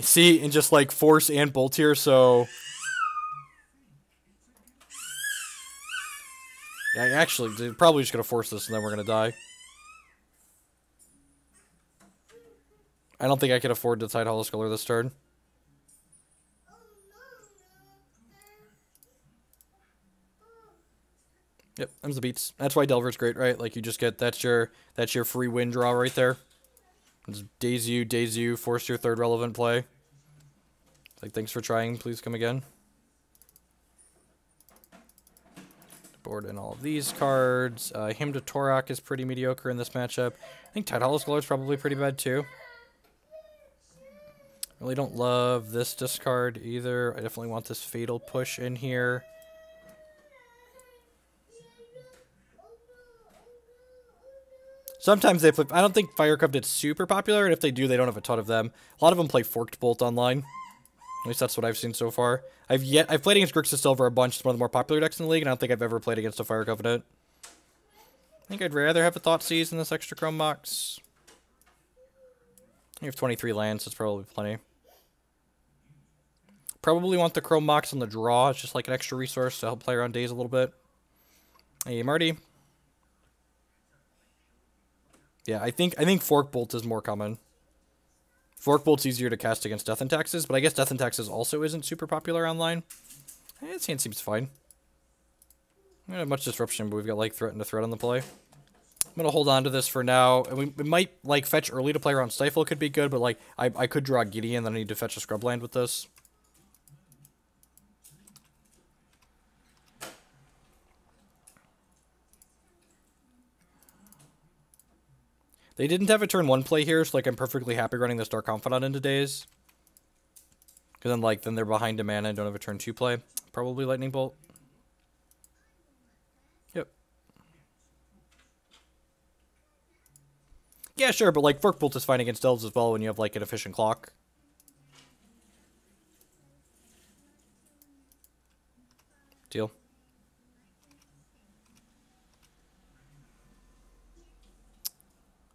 See, and just, like, Force and Bolt here, so... Yeah, actually, they're probably just going to force this and then we're going to die. I don't think I can afford to Tide Hollow Sculler this turn. Yep, them's the beats. That's why Delver's great, right? Like, you just get, that's your free win draw right there. Just daze you, force your third relevant play. Like, thanks for trying, please come again. Board in all of these cards. Hymn to Torak is pretty mediocre in this matchup. I think Tide Hollow Sculler is probably pretty bad too. Really don't love this discard either. I definitely want this Fatal Push in here. Sometimes they flip. I don't think Fire Covenant's super popular, and if they do, they don't have a ton of them. A lot of them play Forked Bolt online. At least that's what I've seen so far. I've played against Grixis Silver a bunch. It's one of the more popular decks in the league, and I don't think I've ever played against a Fire Covenant. I think I'd rather have a Thoughtseize than this extra Chrome Mox. You have 23 lands, so it's probably plenty. Probably want the Chrome Mox on the draw. It's just like an extra resource to help play around days a little bit. Hey, Marty. Yeah, I think Fork Bolt is more common. Fork Bolt's easier to cast against Death and Taxes, but I guess Death and Taxes also isn't super popular online. This hand seems fine. We don't have much disruption, but we've got, like, Threat and a Threat on the play. I'm going to hold on to this for now. We might, like, fetch early to play around Stifle could be good, but, like, I could draw Gideon, then I need to fetch a Scrubland with this. They didn't have a turn 1 play here, so, like, I'm perfectly happy running this Dark Confidant into days. Because then, like, then they're behind a mana and don't have a turn 2 play. Probably Lightning Bolt. Yep. Yeah, sure, but, like, Fork Bolt is fine against elves as well when you have, like, an efficient clock. Deal.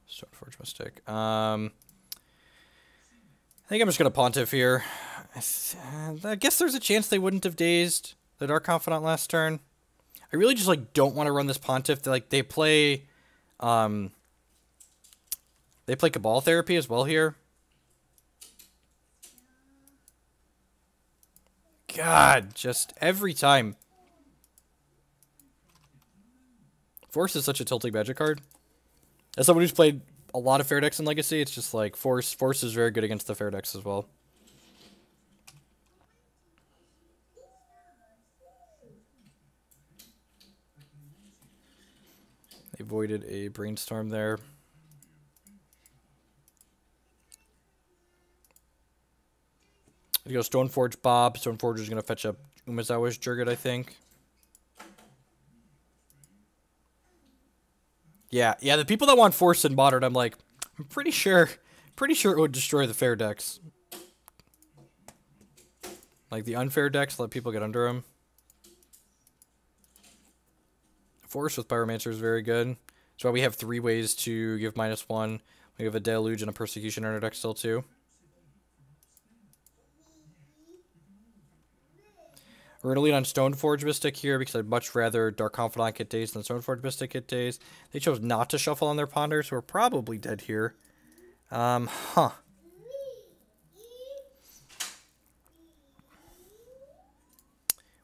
Stoneforge Mystic. I think I'm just going to Pontiff here. I guess there's a chance they wouldn't have dazed the Dark Confidant last turn. I I really just like don't want to run this Pontiff. They play Cabal Therapy as well here. God, just every time. Force is such a tilting Magic card. As someone who's played a lot of fair decks in Legacy, it's just like Force is very good against the fair decks as well. They avoided a Brainstorm there. You go Stoneforge Bob. Stoneforge is going to fetch up Umezawa's Jurgit, I think. Yeah, the people that want Force in Modern, I'm like, I'm pretty sure it would destroy the fair decks. Like the unfair decks, let people get under them. Force with Pyromancer is very good. That's why we have 3 ways to give -1. We have a Deluge and a Persecution in our deck still too. We're going to lead on Stoneforge Mystic here because I'd much rather Dark Confidant get days than Stoneforge Mystic get days. They chose not to shuffle on their Ponder, so we're probably dead here.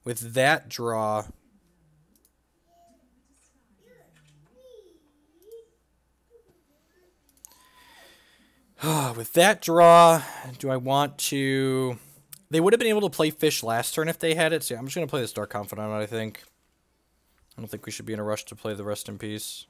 With that draw... With that draw, do I want to... They would have been able to play Fish last turn if they had it, so yeah, I'm just going to play this Dark Confidant, I think. I don't think we should be in a rush to play the Rest in Peace.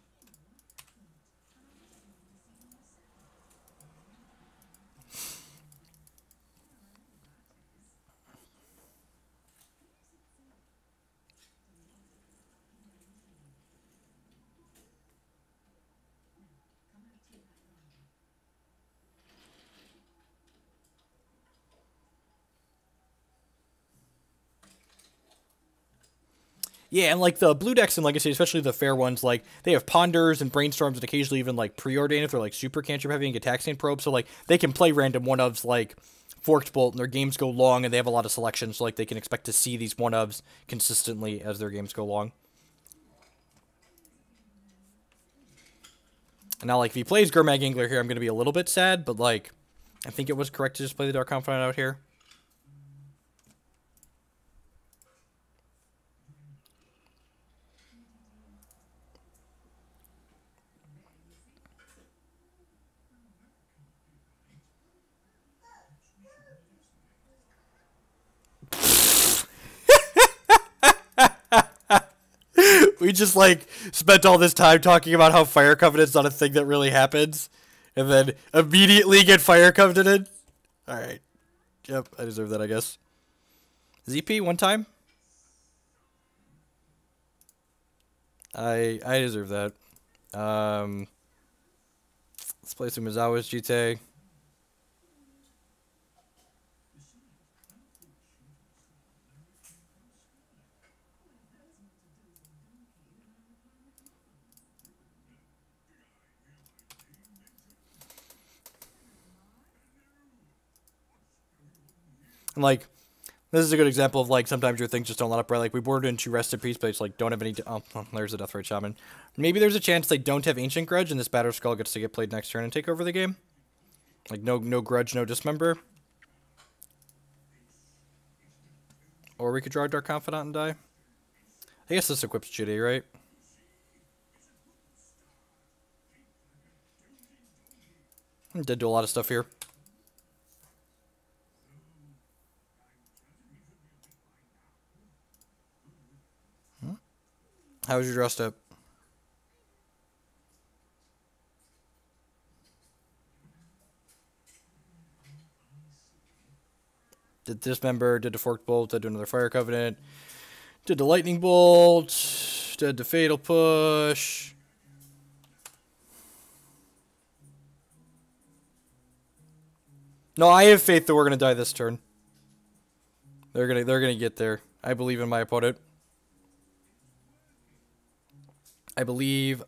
Yeah, and like the blue decks in Legacy, especially the fair ones, like they have Ponders and Brainstorms and occasionally even like Preordain if they're like super cantrip heavy and get Taxing Probe. So like they can play random one-ofs like Forked Bolt and their games go long and they have a lot of selection. So like they can expect to see these one-ofs consistently as their games go long. And now like if he plays Gurmag Angler here, I'm going to be a little bit sad, but like I think it was correct to just play the Dark Confidant out here. We just, like, spent all this time talking about how Fire Covenant's not a thing that really happens, and then immediately get Fire Covenanted? Alright. Yep, I deserve that, I guess. ZP, one time? I deserve that. Let's play some Mizawa's GT. And, like, this is a good example of, like, sometimes your things just don't let up right. Like, we boarded into Rest in Peace, but it's like, don't have any... Oh, there's a Deathrite Shaman. Maybe there's a chance they don't have Ancient Grudge, and this Batter Skull gets to get played next turn and take over the game. Like, no Grudge, no Dismember. Or we could draw Dark Confidant and die. I guess this equips GD, right? Did do a lot of stuff here. How was your draw step? Did Dismember, did the Forked Bolt, did another Fire Covenant, did the Lightning Bolt, did the Fatal Push. No, I have faith that we're gonna die this turn. They're gonna get there. I believe in my opponent. I believe.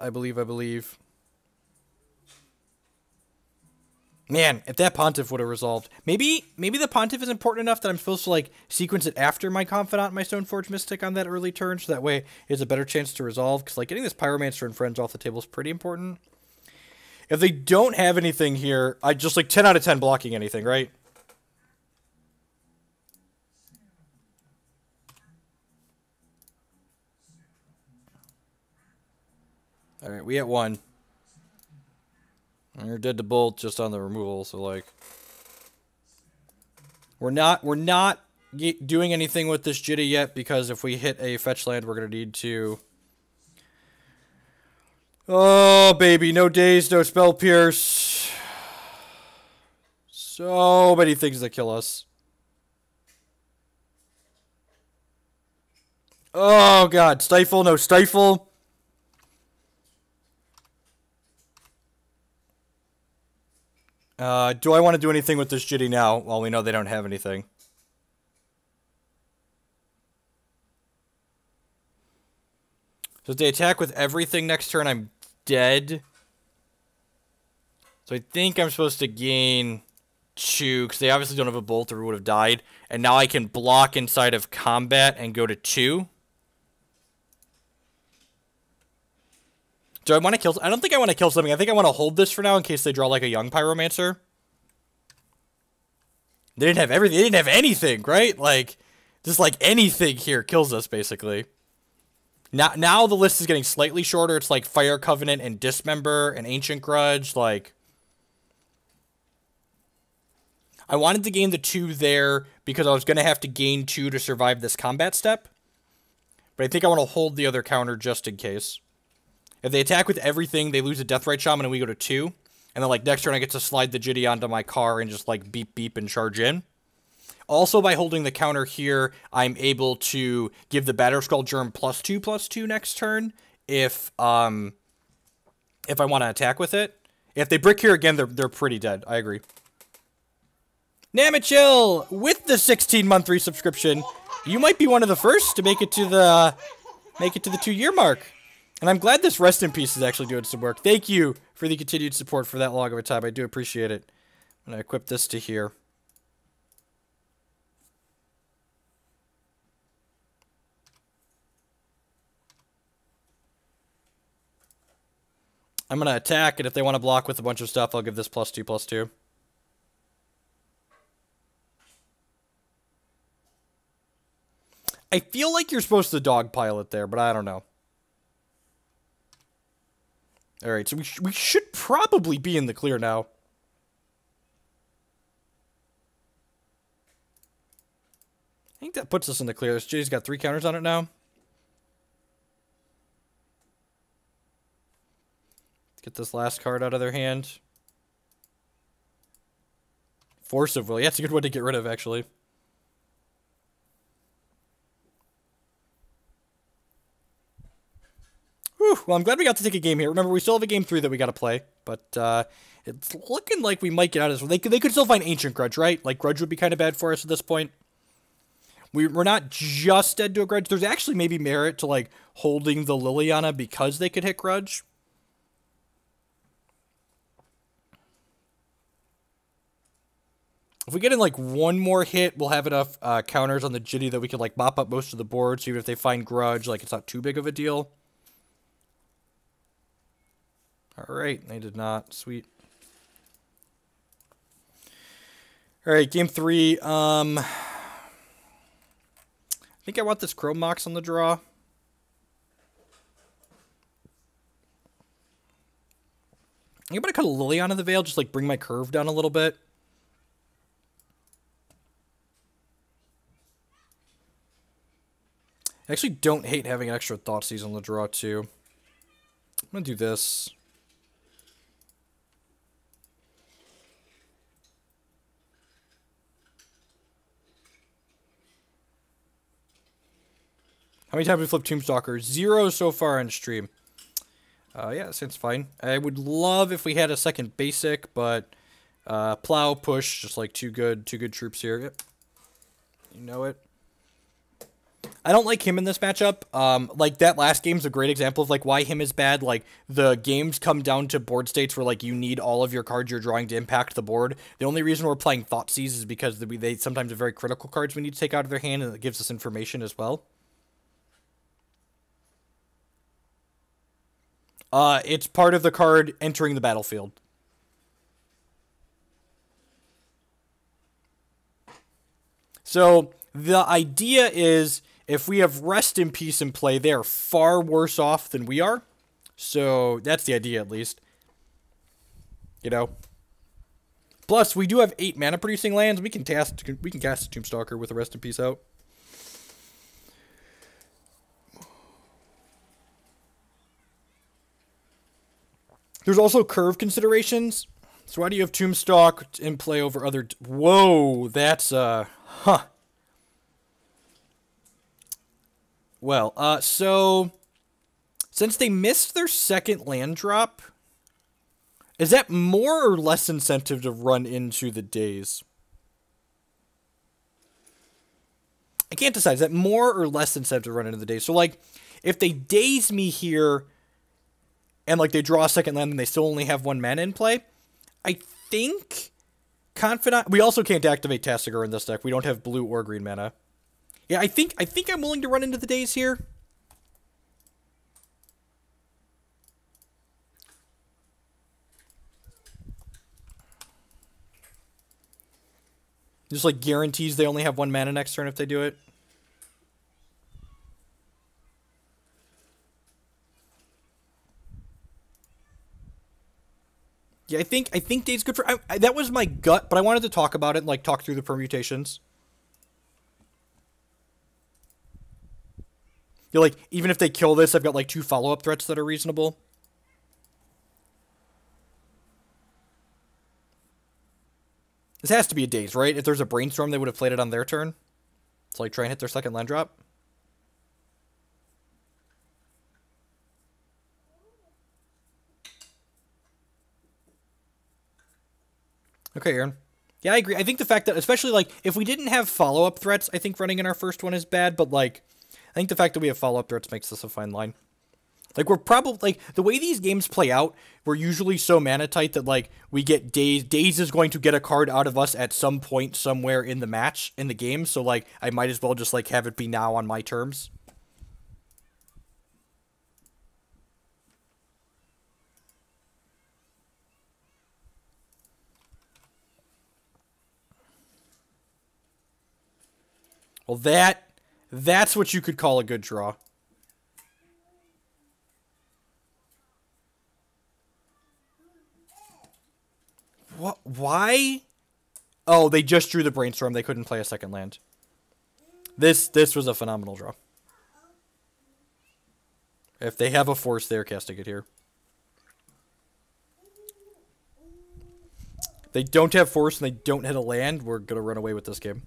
Man, if that Pontiff would have resolved. Maybe the Pontiff is important enough that I'm supposed to, like, sequence it after my Confidant and my Stoneforge Mystic on that early turn, so that way it has a better chance to resolve, because, like, getting this Pyromancer and Friends off the table is pretty important. If they don't have anything here, I just, like, 10 out of 10 blocking anything, right? Alright, we at 1. And you're dead to bolt just on the removal, so, like... We're not doing anything with this Jitty yet, because if we hit a fetch land, we're going to need to... Oh, baby, no Daze, no Spell Pierce. So many things that kill us. Oh, God, Stifle, no Stifle. Do I want to do anything with this Jitty now? Well, we know they don't have anything. So if they attack with everything next turn, I'm dead. So I think I'm supposed to gain 2, because they obviously don't have a bolt or would have died. And now I can block inside of combat and go to 2. Do I want to kill... I don't think I want to kill something. I think I want to hold this for now in case they draw like a young Pyromancer. They didn't have everything. They didn't have anything, right? Like, just like anything here kills us, basically. Now the list is getting slightly shorter. It's like Fire Covenant and Dismember and Ancient Grudge. Like, I wanted to gain the 2 there because I was going to have to gain 2 to survive this combat step. But I think I want to hold the other counter just in case. If they attack with everything, they lose a Deathrite Shaman and we go to 2. And then, like, next turn I get to slide the Jitty onto my car and just, like, beep beep and charge in. Also, by holding the counter here, I'm able to give the Batterskull Germ +2/+2 next turn if I want to attack with it. If they brick here again, they're pretty dead. I agree. Namichill, with the 16-month resubscription, you might be one of the first to make it to the 2-year mark. And I'm glad this Rest in Peace is actually doing some work. Thank you for the continued support for that long of a time. I do appreciate it. I'm going to equip this to here. I'm going to attack, and if they want to block with a bunch of stuff, I'll give this +2/+2. I feel like you're supposed to dogpile it there, but I don't know. Alright, so we should probably be in the clear now. I think that puts us in the clear. This Jay's got 3 counters on it now. Let's get this last card out of their hand. Force of Will. Yeah, it's a good one to get rid of, actually. Whew, well, I'm glad we got to take a game here. Remember, we still have a game 3 that we got to play, but it's looking like we might get out of this one. They could still find Ancient Grudge, right? Like, Grudge would be kind of bad for us at this point. We're not just dead to a Grudge. There's actually maybe merit to, like, holding the Liliana because they could hit Grudge. If we get in, like, one more hit, we'll have enough counters on the Jitty that we could, like, mop up most of the board, so even if they find Grudge, like, it's not too big of a deal. Alright, they did not. Sweet. Alright, game 3. I think I want this Chrome Mox on the draw. I'm gonna cut a Liliana of the Veil, just like bring my curve down a little bit. I actually don't hate having an extra Thoughtseize on the draw too. I'm gonna do this. How many times have we flipped Tombstalker? 0 so far on stream. Yeah, that sounds fine. I would love if we had a second basic, but Plow, Push, just like two good troops here. Yep. You know it. I don't like him in this matchup. Like that last game's a great example of like why him is bad. Like the games come down to board states where like you need all of your cards you're drawing to impact the board. The only reason we're playing Thoughtseize is because they sometimes have very critical cards we need to take out of their hand, and it gives us information as well. It's part of the card entering the battlefield. So the idea is if we have Rest in Peace in play, they are far worse off than we are. So that's the idea, at least. You know. Plus, we do have 8 mana producing lands. We can cast Tombstalker with a Rest in Peace out. There's also curve considerations. So why do you have Tombstalk in play over other... Whoa, that's, huh. Well, so... Since they missed their second land drop, is that more or less incentive to run into the days? I can't decide. Is that more or less incentive to run into the days? So, like, if they daze me here... and, like, they draw a second land and they still only have 1 mana in play, I think Confidant... We also can't activate Tasigur in this deck. We don't have blue or green mana. Yeah, I think I'm willing to run into the days here. Just, like, guarantees they only have 1 mana next turn if they do it. Yeah, I think Date's good for... that was my gut, but I wanted to talk about it and, like, talk through the permutations. You're like, even if they kill this, I've got, like, 2 follow-up threats that are reasonable. This has to be a Daze, right? If there's a Brainstorm, they would have played it on their turn. To, like, try and hit their second land drop. Okay, Aaron. Yeah, I agree. I think the fact that, especially, like, if we didn't have follow-up threats, I think running in our first one is bad, but, like, I think the fact that we have follow-up threats makes this a fine line. Like, we're probably, like, the way these games play out, we're usually so mana tight that, like, we get Daze. Daze is going to get a card out of us at some point somewhere in the match, in the game, so, like, I might as well just, like, have it be now on my terms. Well, that's what you could call a good draw. What? Why? Oh, they just drew the Brainstorm. They couldn't play a second land. This was a phenomenal draw. If they have a Force, they're casting it here. They don't have Force and they don't hit a land. We're going to run away with this game.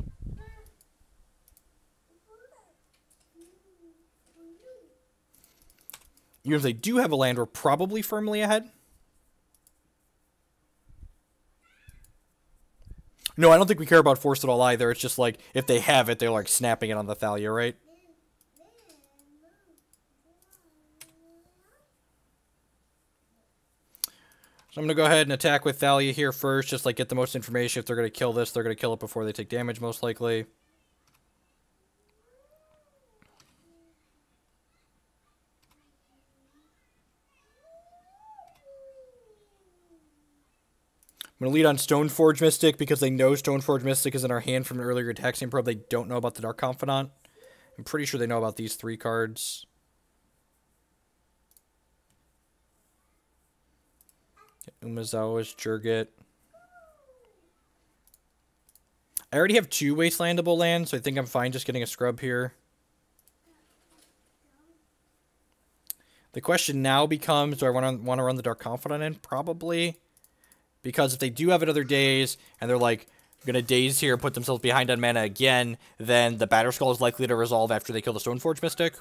Even if they do have a land, we're probably firmly ahead. No, I don't think we care about Force at all either. It's just like, if they have it, they're like snapping it on the Thalia, right? So I'm going to go ahead and attack with Thalia here first, just like get the most information. If they're going to kill this, they're going to kill it before they take damage, most likely. I'm going to lead on Stoneforge Mystic because they know Stoneforge Mystic is in our hand from an earlier Taxian Probe. They don't know about the Dark Confidant. I'm pretty sure they know about these 3 cards. Umezawa's Jurgit. I already have 2 Wastelandable lands, so I think I'm fine just getting a scrub here. The question now becomes, do I want to run the Dark Confidant in? Probably. Because if they do have another Daze, and they're like, going to Daze here and put themselves behind on mana again, then the Batterskull is likely to resolve after they kill the Stoneforge Mystic.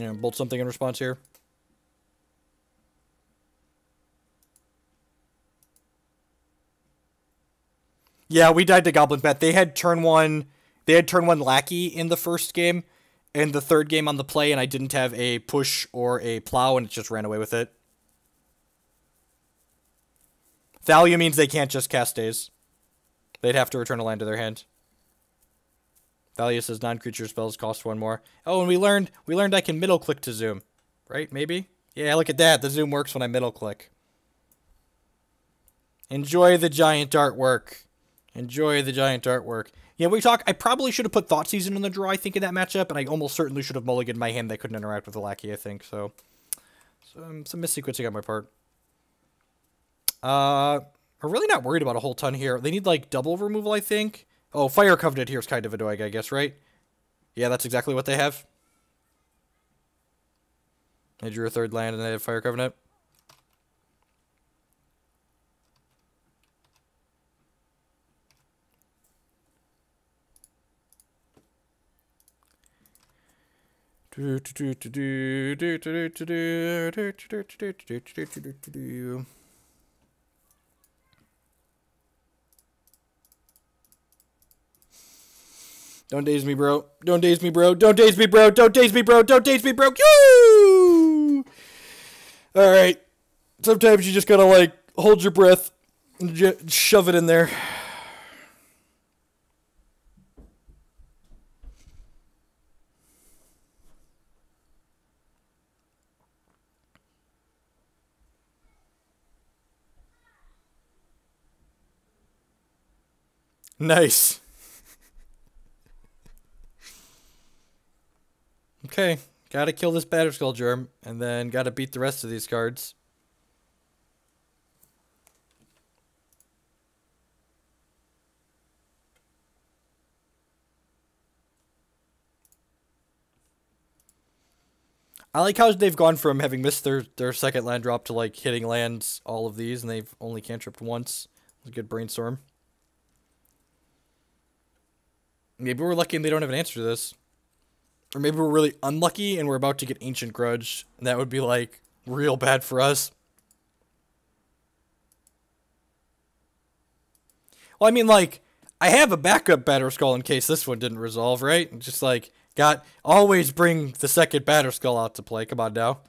Yeah, bolt something in response here. Yeah, we died to Goblin Bet. They had turn one Lackey in the first game, and the third game on the play, and I didn't have a push or a plow, and it just ran away with it. Thalia means they can't just cast days. They'd have to return a land to their hand. Thalia says non-creature spells cost one more. Oh, and we learned I can middle click to zoom. Right, maybe? Yeah, look at that. The zoom works when I middle click. Enjoy the giant artwork. Enjoy the giant artwork. Yeah, I probably should have put Thought Season in the draw, I think, in that matchup, and I almost certainly should have mulliganed my hand that couldn't interact with the Lackey, I think, so some missequencing on my part. We're really not worried about a whole ton here. They need, like, double removal, I think. Oh, Fire Covenant here is kind of annoying, I guess, right? Yeah, that's exactly what they have. They drew a third land and they have Fire Covenant. Don't daze me, bro. Don't daze me, bro. Don't daze me, bro. Don't daze me, bro. Don't daze me, bro. Yoo! Alright. Sometimes you just gotta, like, hold your breath and shove it in there. Nice. Okay, gotta kill this Batterskull Germ, and then gotta beat the rest of these cards. I like how they've gone from having missed their second land drop to, like, hitting lands, all of these, and they've only cantripped once. It was a good brainstorm. Maybe we're lucky and they don't have an answer to this. Or maybe we're really unlucky and we're about to get Ancient Grudge. And that would be, like, real bad for us. Well, I mean, like, I have a backup Batterskull in case this one didn't resolve, right? Just, like, always bring the second Batterskull out to play. Come on now.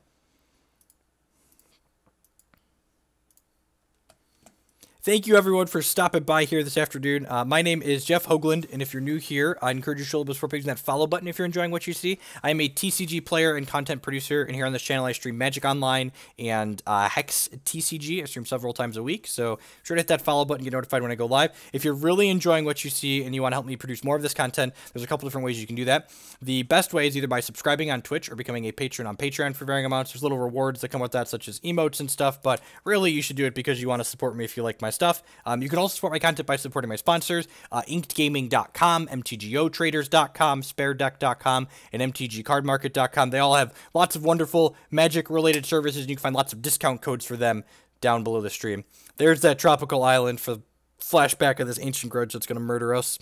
Thank you, everyone, for stopping by here this afternoon. My name is Jeff Hoagland, and if you're new here, I encourage you to show before pressing that follow button if you're enjoying what you see. I am a TCG player and content producer, and here on this channel, I stream Magic Online and Hex TCG. I stream several times a week, so sure to hit that follow button and get notified when I go live. If you're really enjoying what you see and you want to help me produce more of this content, there's a couple different ways you can do that. The best way is either by subscribing on Twitch or becoming a patron on Patreon for varying amounts. There's little rewards that come with that, such as emotes and stuff, but really you should do it because you want to support me if you like my stuff. You can also support my content by supporting my sponsors, inkedgaming.com, mtgotraders.com, sparedeck.com, and mtgcardmarket.com. They all have lots of wonderful Magic-related services, and you can find lots of discount codes for them down below the stream. There's that tropical island for flashback of this ancient grudge that's going to murder us.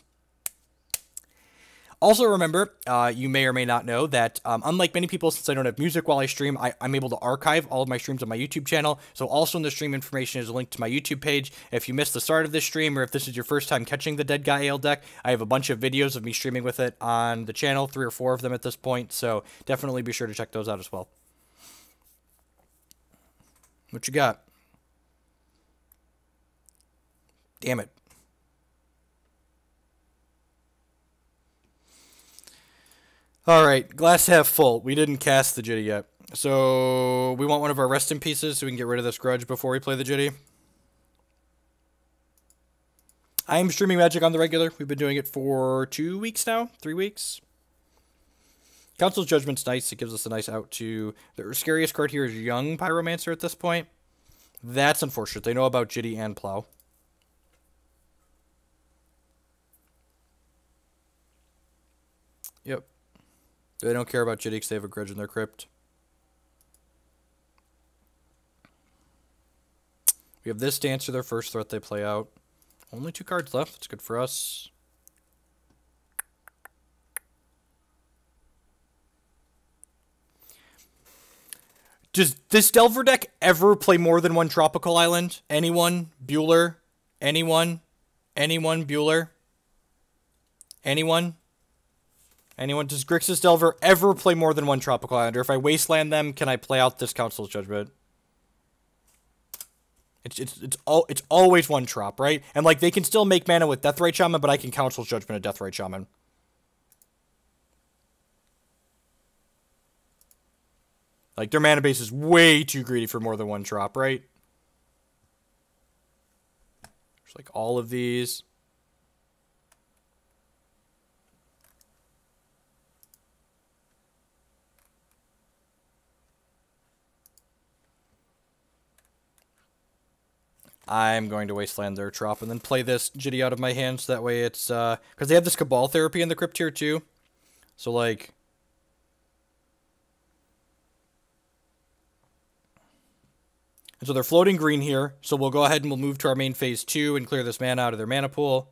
Also remember, you may or may not know that unlike many people, since I don't have music while I stream, I'm able to archive all of my streams on my YouTube channel. So also in the stream information is a link to my YouTube page. If you missed the start of this stream, or if this is your first time catching the Deadguy Ale deck, I have a bunch of videos of me streaming with it on the channel, 3 or 4 of them at this point. So definitely be sure to check those out as well. What you got? Damn it. Alright, glass half full. We didn't cast the Jitty yet. So, we want one of our rest in pieces so we can get rid of this grudge before we play the Jitty. I'm streaming Magic on the regular. We've been doing it for 2 weeks now? 3 weeks? Council's Judgment's nice. It gives us a nice out to... The scariest card here is Young Pyromancer at this point. That's unfortunate. They know about Jitty and Plow. Yep. They don't care about Jitty because they have a grudge in their crypt. We have this to answer their first threat they play out. Only 2 cards left. That's good for us. Does this Delver deck ever play more than one Tropical Island? Anyone? Bueller? Anyone? Anyone? Bueller? Anyone? Anyone? Does Grixis Delver ever play more than one Tropical Island? Or if I wasteland them, can I play out this Council's Judgment? It's always one trop, right? And like they can still make mana with Deathrite Shaman, but I can Council's Judgment a Deathrite Shaman. Like, their mana base is way too greedy for more than one drop, right? There's, like, all of these. I'm going to wasteland their trop and then play this Jitty out of my hand, so that way it's, because they have this Cabal Therapy in the Crypt tier, too. So, like... And so they're floating green here, so we'll go ahead and we'll move to our main phase 2 and clear this mana out of their mana pool.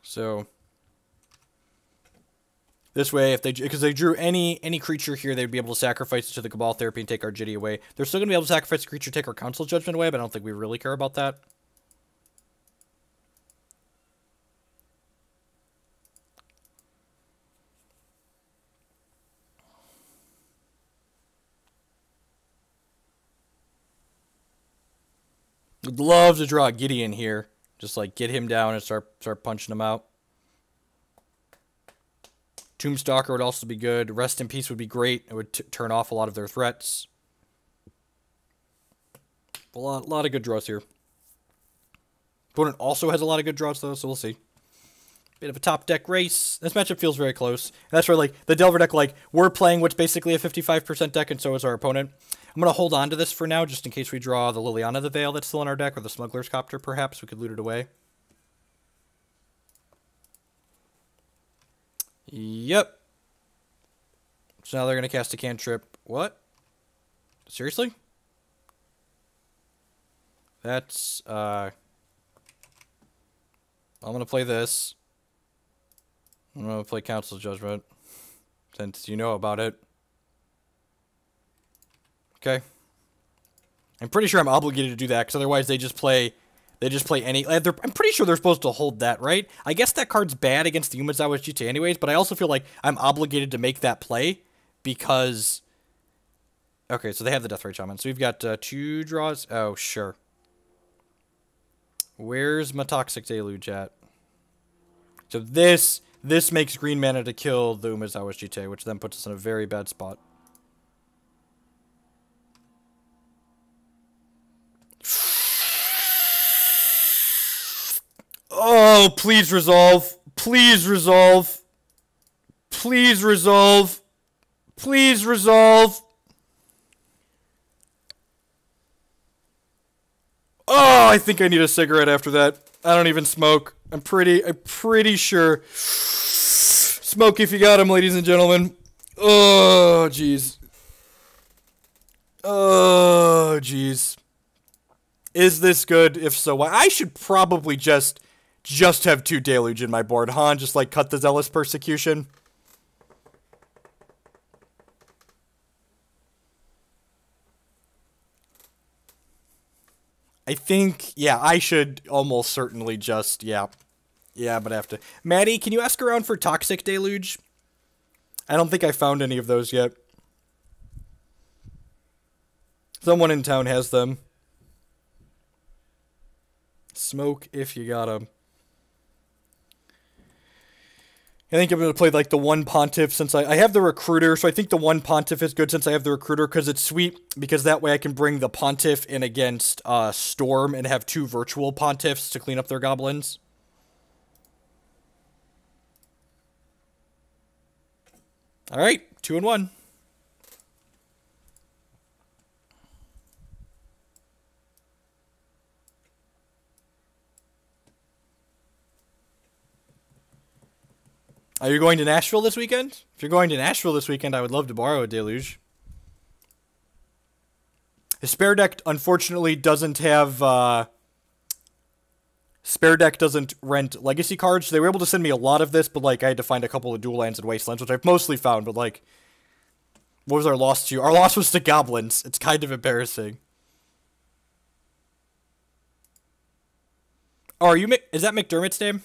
So this way, if they, because they drew any creature here, they'd be able to sacrifice it to the Cabal Therapy and take our Jitty away. They're still going to be able to sacrifice a creature, take our Council's Judgment away, but I don't think we really care about that. Would love to draw Gideon here. Just like get him down and start punching him out. Tombstalker would also be good. Rest in Peace would be great. It would turn off a lot of their threats. A lot of good draws here. Opponent also has a lot of good draws though, so we'll see. Bit of a top deck race. This matchup feels very close. And that's where like the Delver deck, like we're playing what's basically a 55% deck, and so is our opponent. I'm going to hold on to this for now, just in case we draw the Liliana the Veil that's still in our deck, or the Smuggler's Copter, perhaps. We could loot it away. Yep. So now they're going to cast a cantrip. What? Seriously? That's, I'm going to play this. I'm going to play Council's Judgment, since you know about it. Okay. I'm pretty sure I'm obligated to do that, because otherwise they just play any... I'm pretty sure they're supposed to hold that, right? I guess that card's bad against the Umezawa's GT anyways, but I also feel like I'm obligated to make that play, because... Okay, so they have the Deathrite Shaman. So we've got 2 draws. Oh, sure. Where's my Toxic Deluge at? So this makes green mana to kill the Umezawa's GT, which then puts us in a very bad spot. Oh, please resolve. Please resolve. Please resolve. Please resolve. Oh, I think I need a cigarette after that. I don't even smoke. I'm pretty sure. Smoke if you got 'em, ladies and gentlemen. Oh, jeez. Oh, jeez. Is this good? If so, why? I should probably just have 2 Deluge in my board, huh? Just like cut the Zealous Persecution. I think, yeah, I should almost certainly just, yeah. Yeah, but I have to. Maddie, can you ask around for Toxic Deluge? I don't think I found any of those yet. Someone in town has them. Smoke if you got them. I think I'm going to play like the 1 Pontiff since I have the Recruiter, so I think the 1 Pontiff is good since I have the Recruiter because it's sweet, because that way I can bring the Pontiff in against Storm and have 2 virtual Pontiffs to clean up their goblins. Alright, 2 and 1. Are you going to Nashville this weekend? If you're going to Nashville this weekend, I would love to borrow a Deluge. His spare deck, unfortunately, doesn't have Spare Deck doesn't rent legacy cards. So they were able to send me a lot of this, but like I had to find a couple of dual lands and wastelands, which I've mostly found. But like, what was our loss to? Our loss was to goblins. It's kind of embarrassing. Oh, are you? Is that McDermott's name?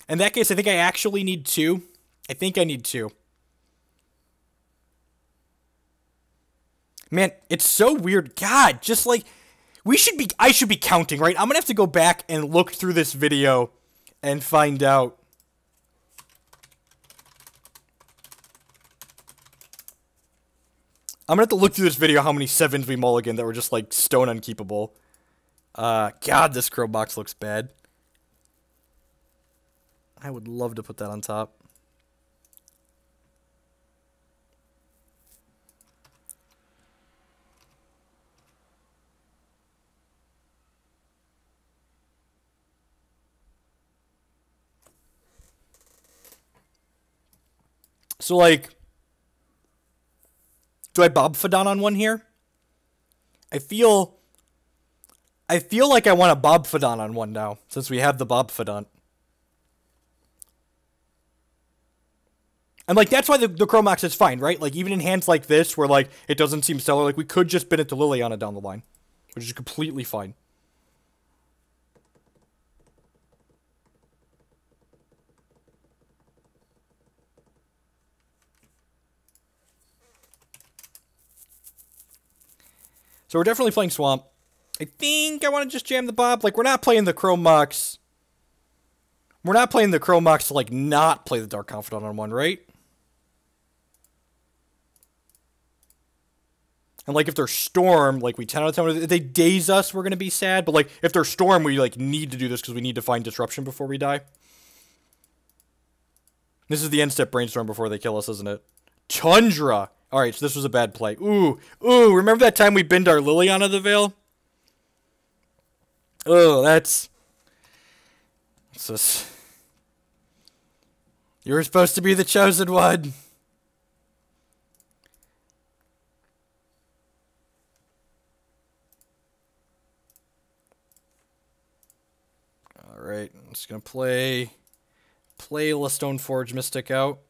In that case, I think I actually need 2. I think I need 2. Man, it's so weird. God, just like I should be counting, right? I'm gonna have to go back and look through this video and find out. I'm gonna have to look through this video how many 7s we mulliganed that were just like stone unkeepable. God, this crow box looks bad. I would love to put that on top. So, like, do I Bob Fadon on one here? I feel like I want a Bob Fadon on one now, since we have the Bob Fadon. And, like, that's why the Chromox is fine, right? Like, even in hands like this, where, like, it doesn't seem stellar, like, we could just bin it to Liliana down the line, which is completely fine. So we're definitely playing Swamp. I think I want to just jam the Bob. Like, we're not playing the Chromox. We're not playing the Chromox to, like, not play the Dark Confidant on one, right? And, like, if they're Storm, like, we 10 out of 10, if they daze us, we're going to be sad. But, like, if they're Storm, we, like, need to do this because we need to find Disruption before we die. This is the end step Brainstorm before they kill us, isn't it? Tundra! Alright, so this was a bad play. Ooh, remember that time we binned our Liliana the Veil? Oh, that's just... You were supposed to be the chosen one. Alright, I'm just gonna play La Stoneforge Mystic out.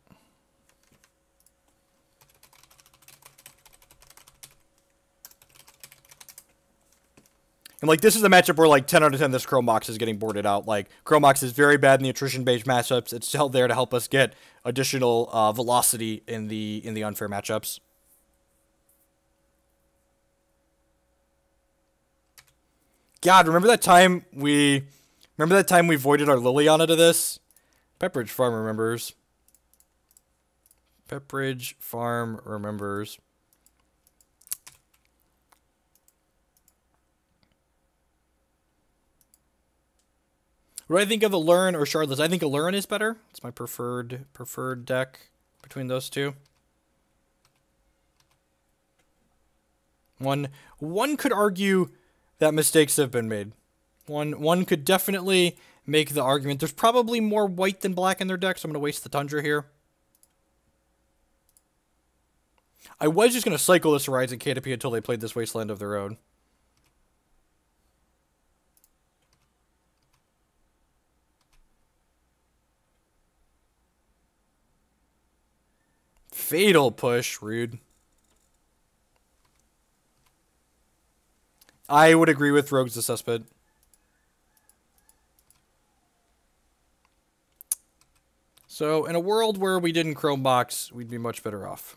And, like, this is a matchup where, like, 10 out of 10 this Chromox is getting boarded out. Like, Chromox is very bad in the attrition-based matchups. It's still there to help us get additional velocity in the unfair matchups. God, remember that time we voided our Liliana to this? Pepperidge Farm remembers. Pepperidge Farm remembers. What do I think of Allurn or Shardless? I think Allurn is better. It's my preferred deck between those two. One could argue that mistakes have been made. One could definitely make the argument. There's probably more white than black in their deck, so I'm going to waste the Tundra here. I was just going to cycle this Horizon Canopy until they played this Wasteland of their own. Fatal Push, rude. I would agree with Rogue's assessment. So, in a world where we didn't Chrome Box, we'd be much better off.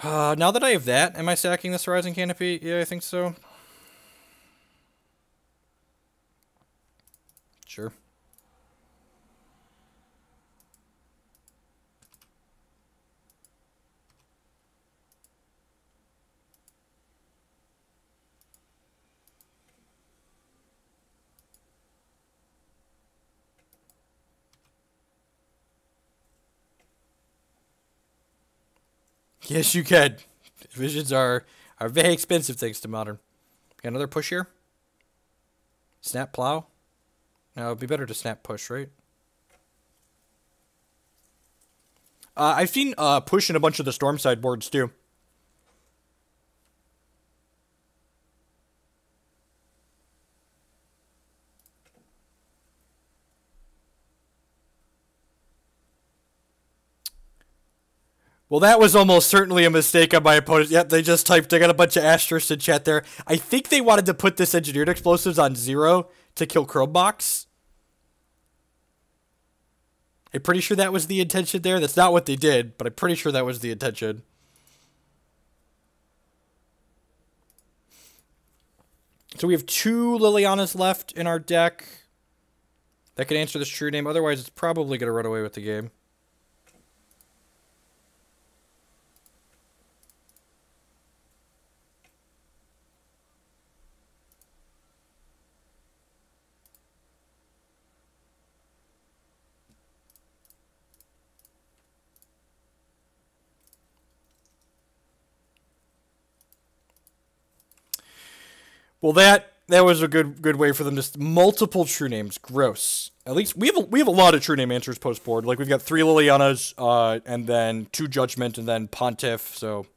Now that I have that, am I sacking this Horizon Canopy? Yeah, I think so. Sure. Yes, you can. Visions are very expensive thanks to Modern. Got another push here? Snap Plow? No, it'd be better to snap push, right? I've seen push in a bunch of the storm sideboards too. Well, that was almost certainly a mistake on my opponent. Yep, they just typed, I got a bunch of asterisks in chat there. I think they wanted to put this engineered explosives on 0 to kill Chromebox. I'm pretty sure that was the intention there. That's not what they did, but I'm pretty sure that was the intention. So we have 2 Lilianas left in our deck that can answer this true name. Otherwise, it's probably going to run away with the game. Well, that was a good way for them to multiple true names. Gross. At least we have a lot of true name answers post board. Like we've got 3 Lilianas, and then 2 Judgment, and then Pontiff. So,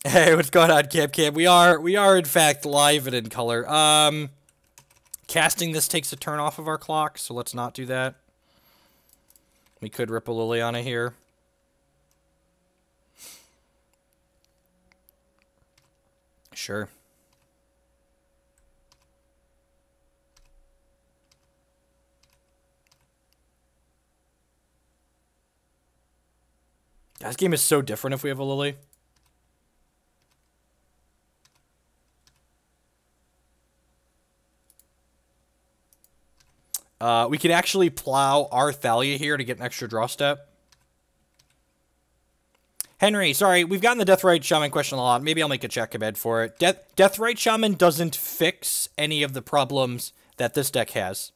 hey, what's going on, Cam? We are in fact live and in color. Casting this takes a turn off of our clock, so let's not do that. We could rip a Liliana here. Sure. This game is so different if we have a Lily. We could actually plow our Thalia here to get an extra draw step. Henry, sorry, we've gotten the Deathrite Shaman question a lot. Maybe I'll make a check embed for it. Deathrite Shaman doesn't fix any of the problems that this deck has.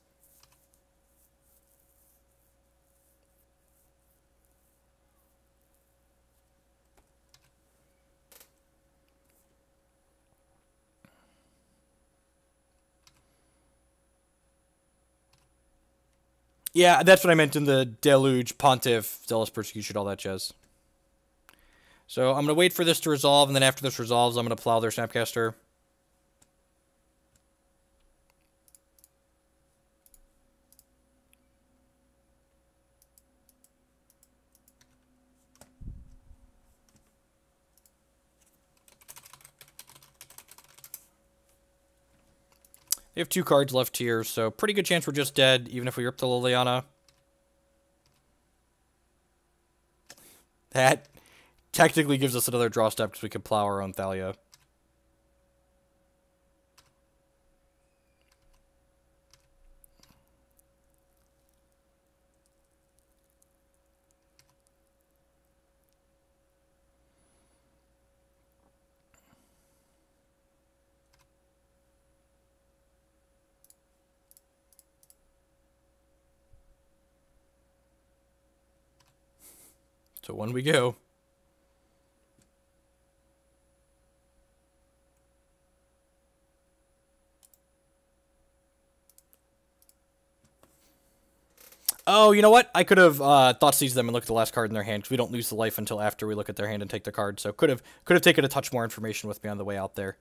Yeah, that's what I meant in the Deluge, Pontiff, Zealous Persecution, all that jazz. So I'm going to wait for this to resolve, and then after this resolves, I'm going to plow their Snapcaster. They have 2 cards left here, so pretty good chance we're just dead, even if we rip the Liliana. That technically gives us another draw step because we can plow our own Thalia. So when we go. Oh, you know what? I could have thought seized them and looked at the last card in their hand because we don't lose the life until after we look at their hand and take the card. So could have taken a touch more information with me on the way out there.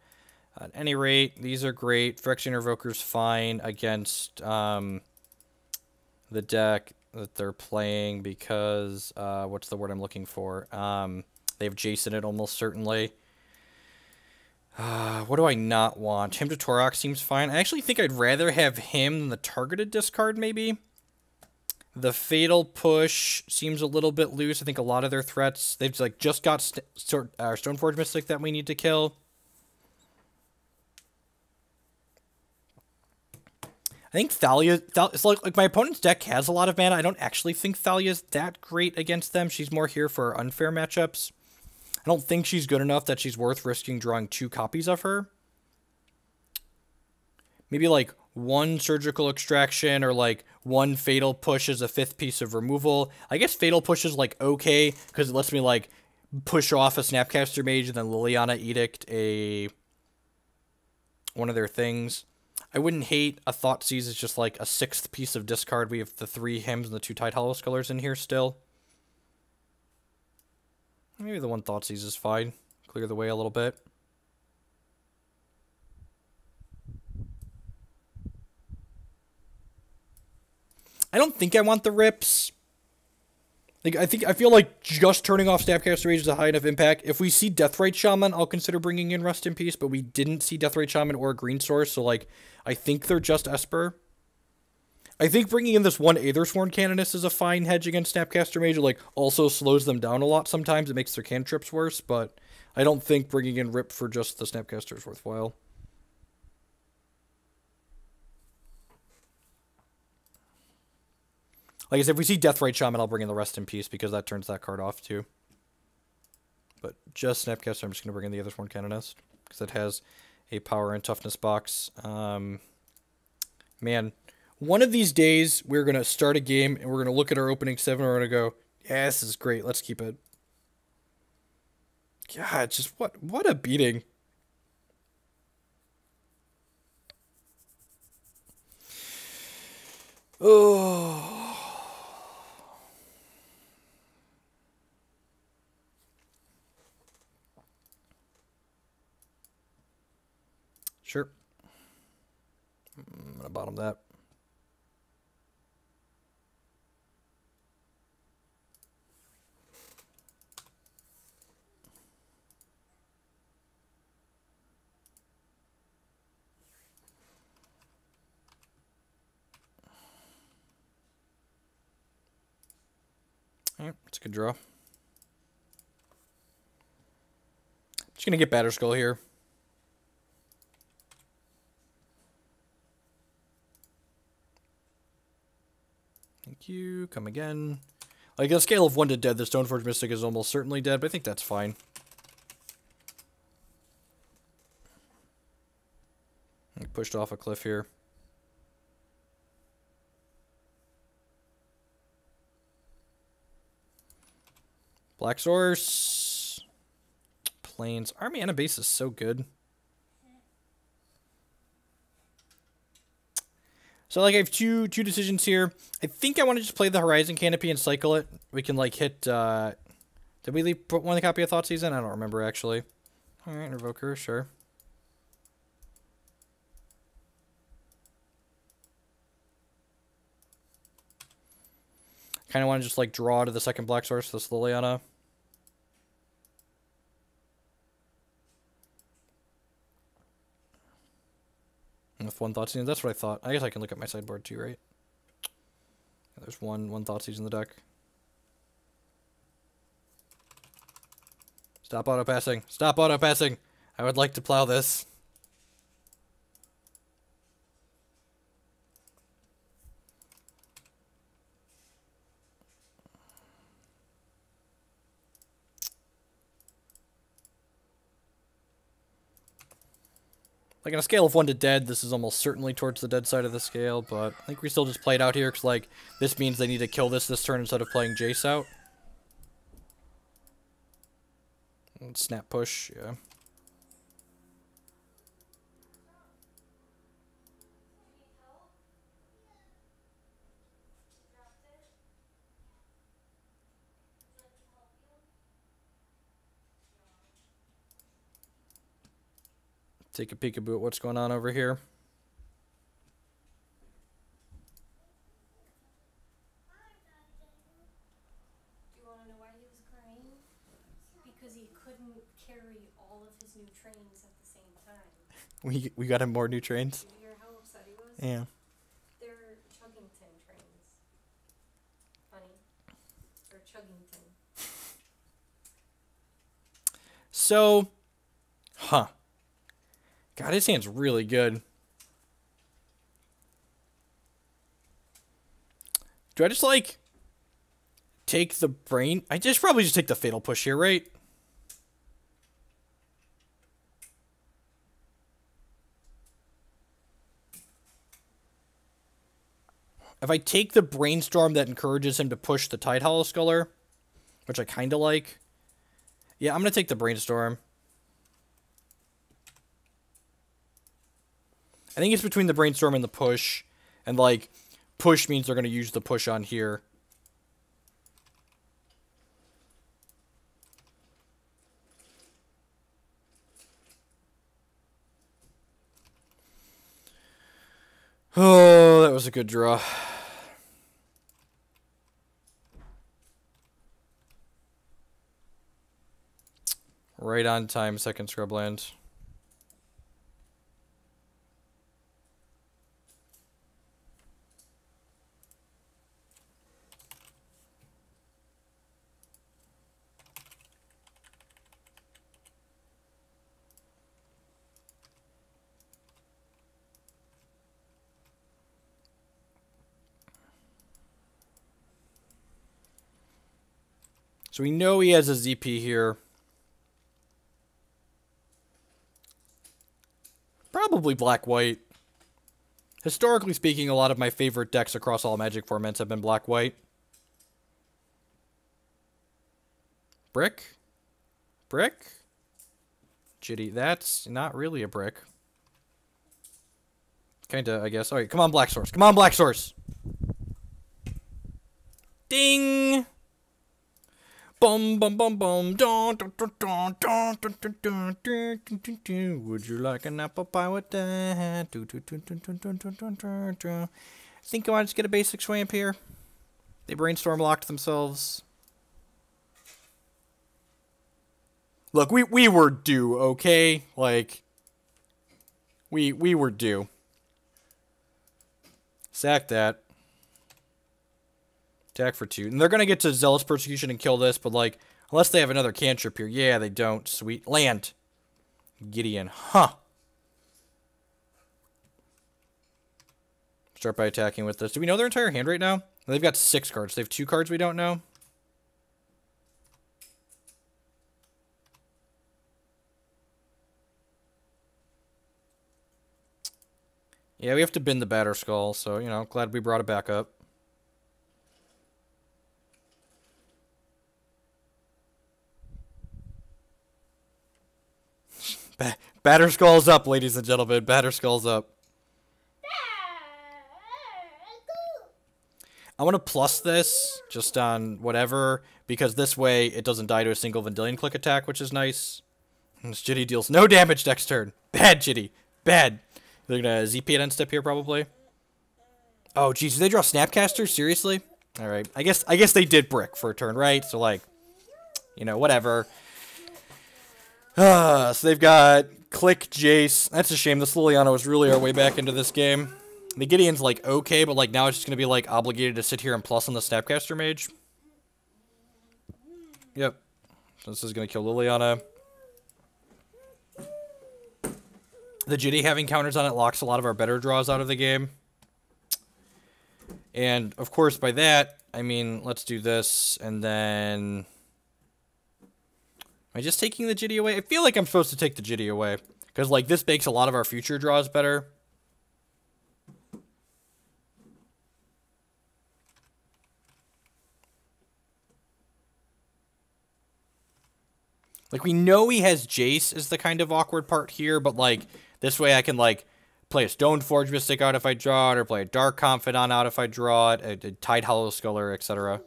At any rate, these are great. Phyrexian Invoker's fine against the deck that they're playing because what's the word I'm looking for? They have Jace in it almost certainly. What do I not want? Hymn to Torok seems fine. I actually think I'd rather have him than the targeted discard, maybe. The Fatal Push seems a little bit loose. I think a lot of their threats, they've like just got Stoneforge Mystic that we need to kill. I think Thalia, it's like my opponent's deck has a lot of mana. I don't actually think Thalia's that great against them. She's more here for unfair matchups. I don't think she's good enough that she's worth risking drawing 2 copies of her. Maybe like 1 Surgical Extraction or like 1 Fatal Push as a 5th piece of removal. I guess Fatal Push is like okay because it lets me like push off a Snapcaster Mage and then Liliana Edict one of their things. I wouldn't hate a Thoughtseize as just like a 6th piece of discard. We have the 3 hymns and the 2 Tide Hollow Skullers in here still. Maybe the 1 Thoughtseize is fine. Clear the way a little bit. I don't think I want the rips. Like, I feel like just turning off Snapcaster Mage is a high enough impact. If we see Deathrite Shaman, I'll consider bringing in Rest in Peace, but we didn't see Deathrite Shaman or a Green Source, so, like, I think they're just Esper. I think bringing in this 1 Aethersworn Canonist is a fine hedge against Snapcaster Mage. It, like, also slows them down a lot sometimes. It makes their cantrips worse, but I don't think bringing in Rip for just the Snapcaster is worthwhile. Like I said, if we see Deathrite Shaman, I'll bring in the Rest in Peace because that turns that card off too. But just Snapcaster, I'm just going to bring in the Aethersworn Canonist because it has a power and toughness box. Man, one of these days we're going to start a game and we're going to look at our opening 7 and we're going to go, yeah, this is great. Let's keep it. God, just what a beating. Oh. Sure. I'm going to bottom that. Alright, it's a good draw. Just going to get Batterskull here. Thank you. Come again. Like, on a scale of 1 to dead, the Stoneforge Mystic is almost certainly dead, but I think that's fine. I pushed off a cliff here. Black Source. Plains. Our mana base is so good. So, like, I have two decisions here. I think I want to just play the Horizon Canopy and cycle it. We can, like, hit, did we put one copy of Thoughtseize in? I don't remember, actually. Alright, Invoker, sure. Kind of want to just, like, draw to the second Black Source, this Liliana. With 1 Thoughtseize, that's what I thought. I guess I can look at my sideboard too, right? There's one Thoughtseize in the deck. Stop auto-passing. Stop auto-passing. I would like to plow this. Like, on a scale of 1 to dead, this is almost certainly towards the dead side of the scale, but I think we still just play it out here, because, like, this means they need to kill this turn instead of playing Jace out. And snap push, yeah. Take a peekaboo at what's going on over here. Do you want to know why he was crying? Because he couldn't carry all of his new trains at the same time. We got him more new trains. Did you hear how upset he was? Yeah. They're Chuggington trains. Funny. They're Chuggington. So, huh. God, his hand's really good. Do I just, like, take the brain? I just probably just take the Fatal Push here, right? If I take the Brainstorm that encourages him to push the Tide Hollow Sculler, which I kind of like. Yeah, I'm going to take the Brainstorm. I think it's between the Brainstorm and the Push. And, like, Push means they're going to use the Push on here. Oh, that was a good draw. Right on time, second Scrubland. So we know he has a ZP here. Probably black-white. Historically speaking, a lot of my favorite decks across all Magic formats have been black-white. Brick? Brick? Jitty. That's not really a brick. Kinda, I guess. Alright, come on, Black Source. Come on, Black Source! Ding! Bum bum bum bum. Dun, dun, dun, dun, dun, dun, dun, dun, dun, dun, dun. Would you like an apple pie with that? Dun, dun, dun, dun, dun, dun, dun, dun, dun, dun. I think I want to just get a basic swamp here. They Brainstorm locked themselves. Look, we were due, okay? Like, we were due. Sack that. Attack for 2. And they're going to get to Zealous Persecution and kill this, but, like, unless they have another cantrip here. Yeah, they don't. Sweet. Land. Gideon. Huh. Start by attacking with this. Do we know their entire hand right now? They've got 6 cards. They have 2 cards we don't know. Yeah, we have to bin the Batter Skull, so, you know, glad we brought it back up. Batter Skull's up, ladies and gentlemen. Batter Skull's up. I want to plus this just on whatever, because this way it doesn't die to a single Vendilion click attack, which is nice. And this Jitty deals no damage next turn. Bad Jitty. Bad. They're going to ZP at end step here, probably. Oh, geez. Did they draw Snapcaster? Seriously? Alright. I guess they did brick for a turn, right? So, like, you know, whatever. So they've got Click, Jace. That's a shame. This Liliana was really our way back into this game. The Gideon's, like, okay, but, like, now it's just going to be, like, obligated to sit here and plus on the Snapcaster Mage. Yep. So this is going to kill Liliana. The Jitty having counters on it locks a lot of our better draws out of the game. And, of course, by that, I mean, let's do this, and then... Am I just taking the Jitty away? I feel like I'm supposed to take the Jitty away. Because, like, this makes a lot of our future draws better. Like, we know he has Jace is the kind of awkward part here, but, like, this way I can, like, play a Stoneforge Mystic out if I draw it, or play a Dark Confidant out if I draw it, a Tide Hollow Sculler, etc.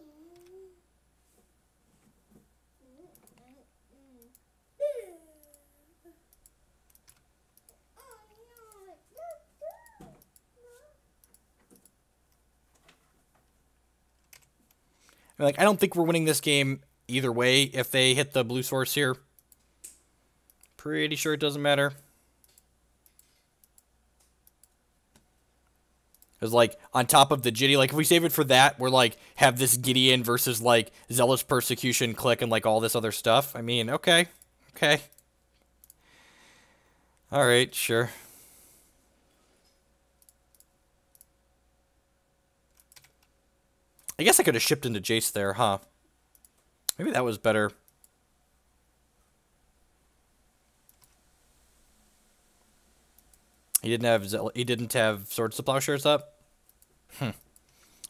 I mean, like, I don't think we're winning this game either way if they hit the blue source here. Pretty sure it doesn't matter. Because, like, on top of the Jitty, like, if we save it for that, we're, like, have this Gideon versus, like, Zealous Persecution click and, like, all this other stuff. I mean, okay. Okay. Alright, sure. I guess I could have shipped into Jace there, huh? Maybe that was better. He didn't have Swords to Plowshares up?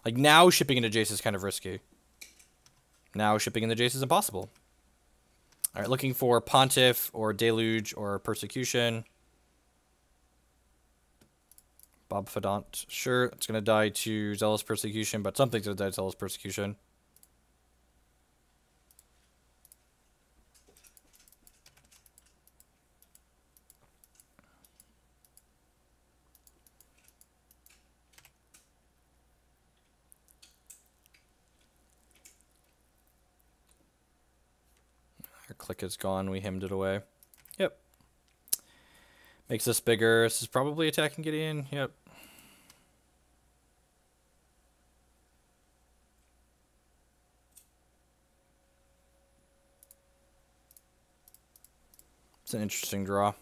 Like, now shipping into Jace is kind of risky. Now shipping into Jace is impossible. Alright, looking for Pontiff or Deluge or Persecution. Bob Fadant. Sure, it's going to die to Zealous Persecution, but something's going to die to Zealous Persecution. Our click is gone. We hemmed it away. Yep. Makes this bigger. This is probably attacking Gideon. Yep. It's an interesting draw.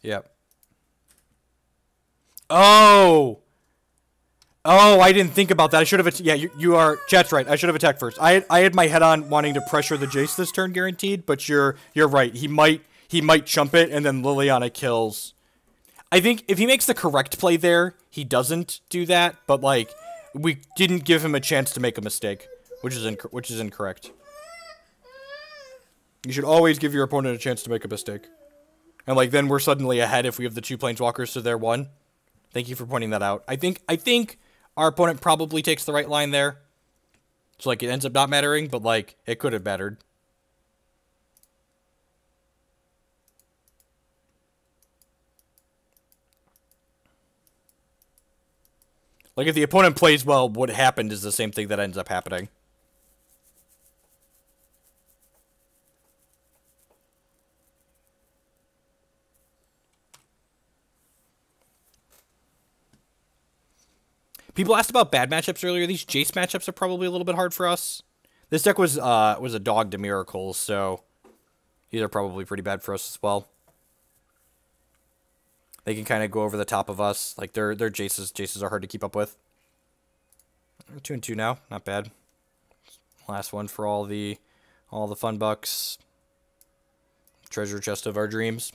Yep. Oh! Oh, I didn't think about that. I should have... Yeah, you are... Chat's right. I should have attacked first. I had my head on wanting to pressure the Jace this turn, guaranteed, but you're right. He might chump it, and then Liliana kills. I think if he makes the correct play there, he doesn't do that, but, like, we didn't give him a chance to make a mistake, which is incorrect. You should always give your opponent a chance to make a mistake. And, like, then we're suddenly ahead if we have the 2 Planeswalkers, so they're 1. Thank you for pointing that out. I think our opponent probably takes the right line there. So, like, it ends up not mattering, but, like, it could have mattered. Like, if the opponent plays well, what happened is the same thing that ends up happening. People asked about bad matchups earlier. These Jace matchups are probably a little bit hard for us. This deck was a dog to Miracles, so these are probably pretty bad for us as well. They can kind of go over the top of us. Like, their Jaces are hard to keep up with. 2-2 now. Not bad. Last one for all the fun bucks. Treasure chest of our dreams.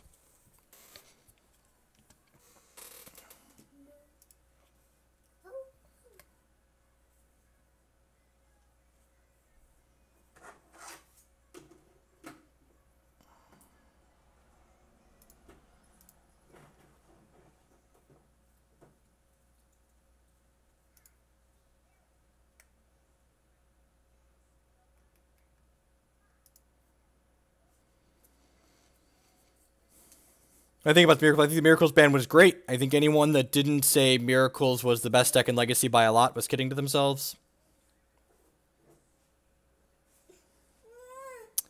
I think about the Miracles. I think the Miracles ban was great. I think anyone that didn't say Miracles was the best deck in Legacy by a lot was kidding to themselves.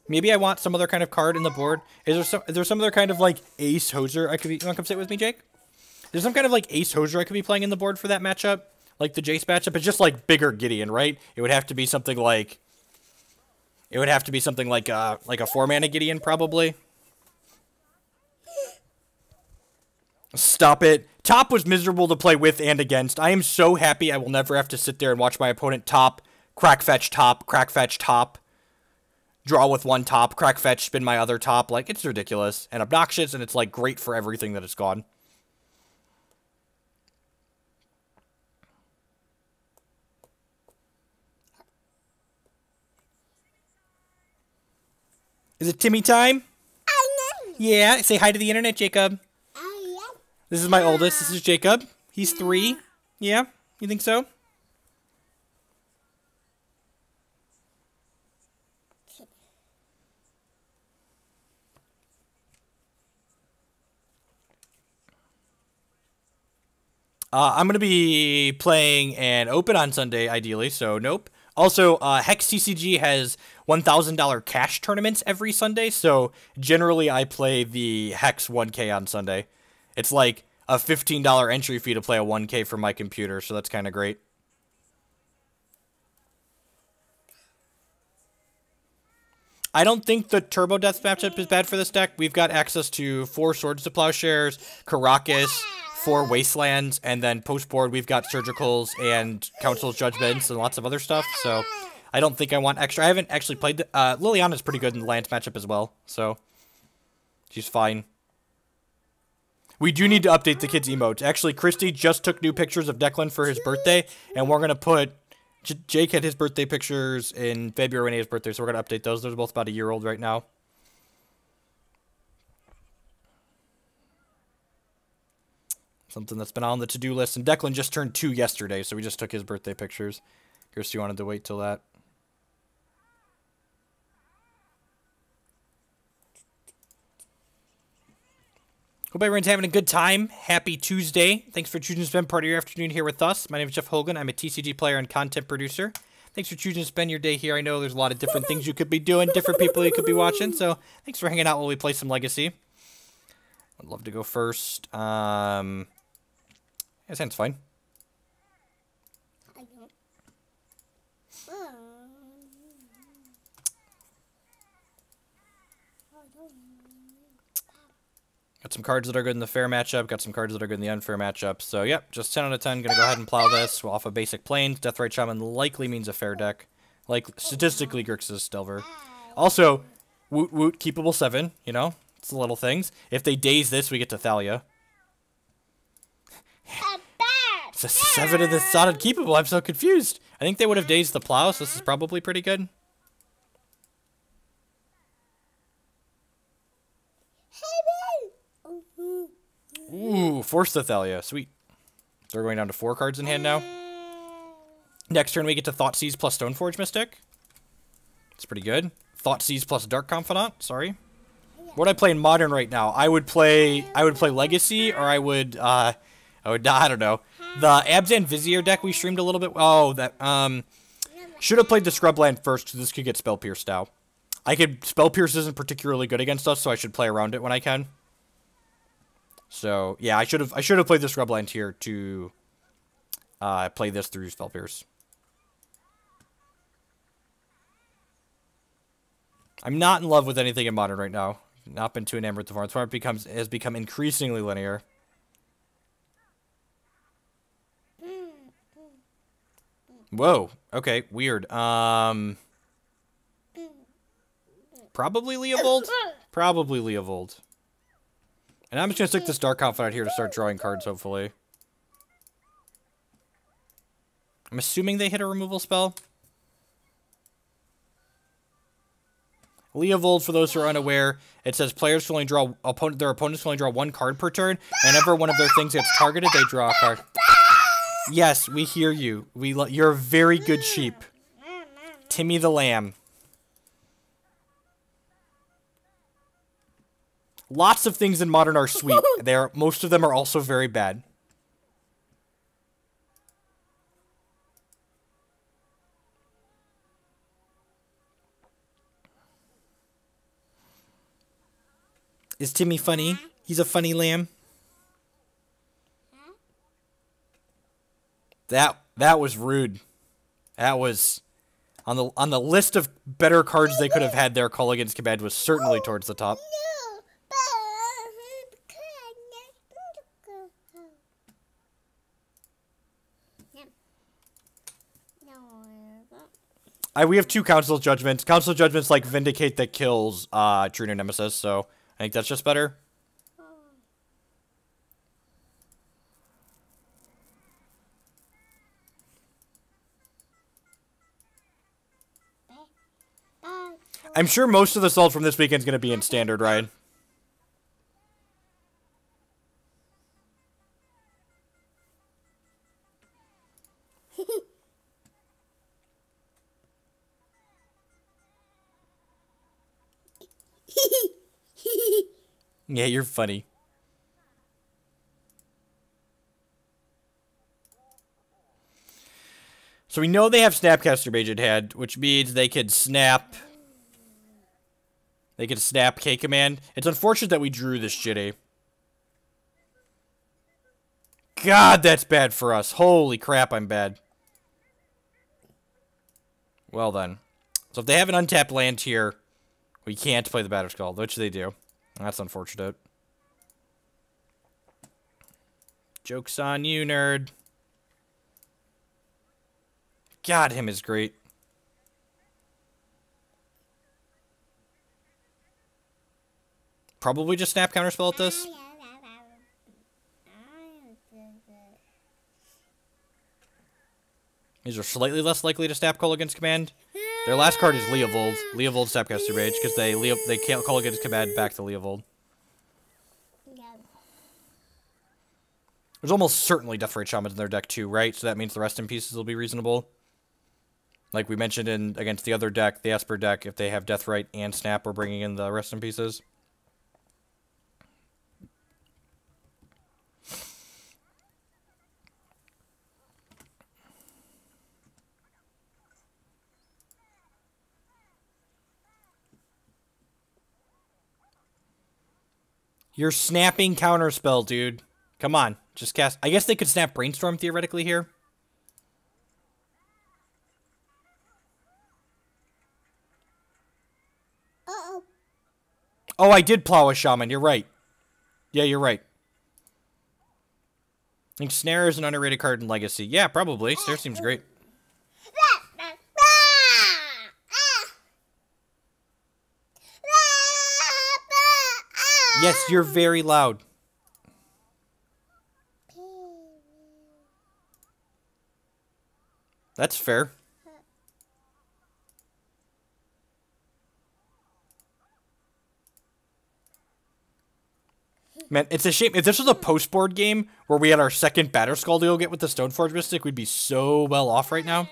Maybe I want some other kind of card in the board. Is there some other kind of, like, Ace Hoser I could be... You want to come sit with me, Jake? There's some kind of, like, Ace Hoser I could be playing in the board for that matchup. Like the Jace matchup. It's just, like, bigger Gideon, right? It would have to be something like... It would have to be something like a 4-mana Gideon, probably. Stop it. Top was miserable to play with and against. I am so happy I will never have to sit there and watch my opponent top, crack fetch top, draw with 1 top, crack fetch, spin my other top. Like, it's ridiculous and obnoxious, and it's, like, great for everything that it's gone. Is it Timmy time? Yeah, say hi to the internet, Jacob. This is my oldest. This is Jacob. He's 3. Yeah? You think so? I'm going to be playing an Open on Sunday, ideally, so nope. Also, Hex TCG has $1,000 cash tournaments every Sunday, so generally I play the Hex 1K on Sunday. It's like a $15 entry fee to play a 1K from my computer, so that's kind of great. I don't think the Turbo Death matchup is bad for this deck. We've got access to 4 Swords to Plowshares, Karakas, 4 Wastelands, and then post-board we've got Surgicals and Council's Judgments and lots of other stuff, so I don't think I want extra. I haven't actually played... Liliana's pretty good in the Lance matchup as well, so she's fine. We do need to update the kids' emotes. Actually, Christy just took new pictures of Declan for his birthday, and we're going to put... Jake had his birthday pictures in February when he had his birthday, so we're going to update those. They're both about a year old right now. Something that's been on the to-do list. And Declan just turned 2 yesterday, so we just took his birthday pictures. Kirsty wanted to wait till that. Hope everyone's having a good time. Happy Tuesday. Thanks for choosing to spend part of your afternoon here with us. My name is Jeff Hogan. I'm a TCG player and content producer. Thanks for choosing to spend your day here. I know there's a lot of different things you could be doing, different people you could be watching, so thanks for hanging out while we play some Legacy. I'd love to go first. That sounds fine. Got some cards that are good in the fair matchup. Got some cards that are good in the unfair matchup. So, yep, just 10 out of 10. Gonna go ahead and plow this. We'll off of basic planes. Deathrite Shaman likely means a fair deck. Like, statistically, Grixis Delver. Also, Woot Woot, keepable 7, you know? It's the little things. If they daze this, we get to Thalia. It's a 7 of the solid keepable. I'm so confused. I think they would have dazed the plow, so this is probably pretty good. Ooh, force the Thalia. Sweet. They're going down to 4 cards in hand now. Next turn, we get to Thoughtseize plus Stoneforge Mystic. It's pretty good. Thoughtseize plus Dark Confidant. Sorry. What would I play in Modern right now? I would play Legacy, or I don't know. The Abzan Vizier deck we streamed a little bit. Oh, that should have played the Scrubland first, because this could get Spell Pierced now. Spell Pierce isn't particularly good against us, so I should play around it when I can. So yeah, I should have played the Scrubland here to play this through Spell Pierce. I'm not in love with anything in Modern right now. Not been too enamored with the format. The format has become increasingly linear. Whoa. Okay. Weird. Probably Leovold. Probably Leovold. And I'm just gonna stick this Dark Confidant here to start drawing cards. Hopefully. I'm assuming they hit a removal spell. Leovold, for those who are unaware, it says players can only draw their opponents can only draw 1 card per turn. Whenever one of their things gets targeted, they draw a card. Yes, we hear you. You're a very good sheep. Timmy the Lamb. Lots of things in Modern are sweet. Most of them are also very bad. Is Timmy funny? He's a funny lamb. That was rude. That was on the list of better cards they could have had there. Culligan's Command was certainly towards the top. We have 2 Council Judgments. Council Judgments like Vindicate that kills True Nemesis, so I think that's just better. I'm sure most of the salt from this weekend is going to be in Standard, right? Yeah, you're funny. So we know they have Snapcaster Mage in hand, which means they could snap. They could snap K-Command. It's unfortunate that we drew this Jitty. God, that's bad for us. Holy crap, I'm bad. Well then. So if they have an untapped land here, we can't play the Batterskull, which they do. That's unfortunate. Joke's on you, nerd. God, him is great. Probably just snap counterspell at this. These are slightly less likely to snap Call Against Command. Their last card is Leovold. Leovold Snapcaster Mage, because they can't Call Against Command back to Leovold. There's almost certainly Deathrite Shamans in their deck too, right? So that means the Rest in Pieces will be reasonable. Like we mentioned against the other deck, the Esper deck, if they have Deathrite and Snap, we're bringing in the Rest in Pieces. You're snapping Counterspell, dude. Come on, just cast. I guess they could snap Brainstorm theoretically here. Oh, I did plow a Shaman. You're right. Yeah, you're right. I think Snare is an underrated card in Legacy. Yeah, probably. Snare seems great. Yes, you're very loud. That's fair. Man, it's a shame. If this was a post-board game where we had our second Batterskull to go get with the Stoneforge Mystic, we'd be so well off right now.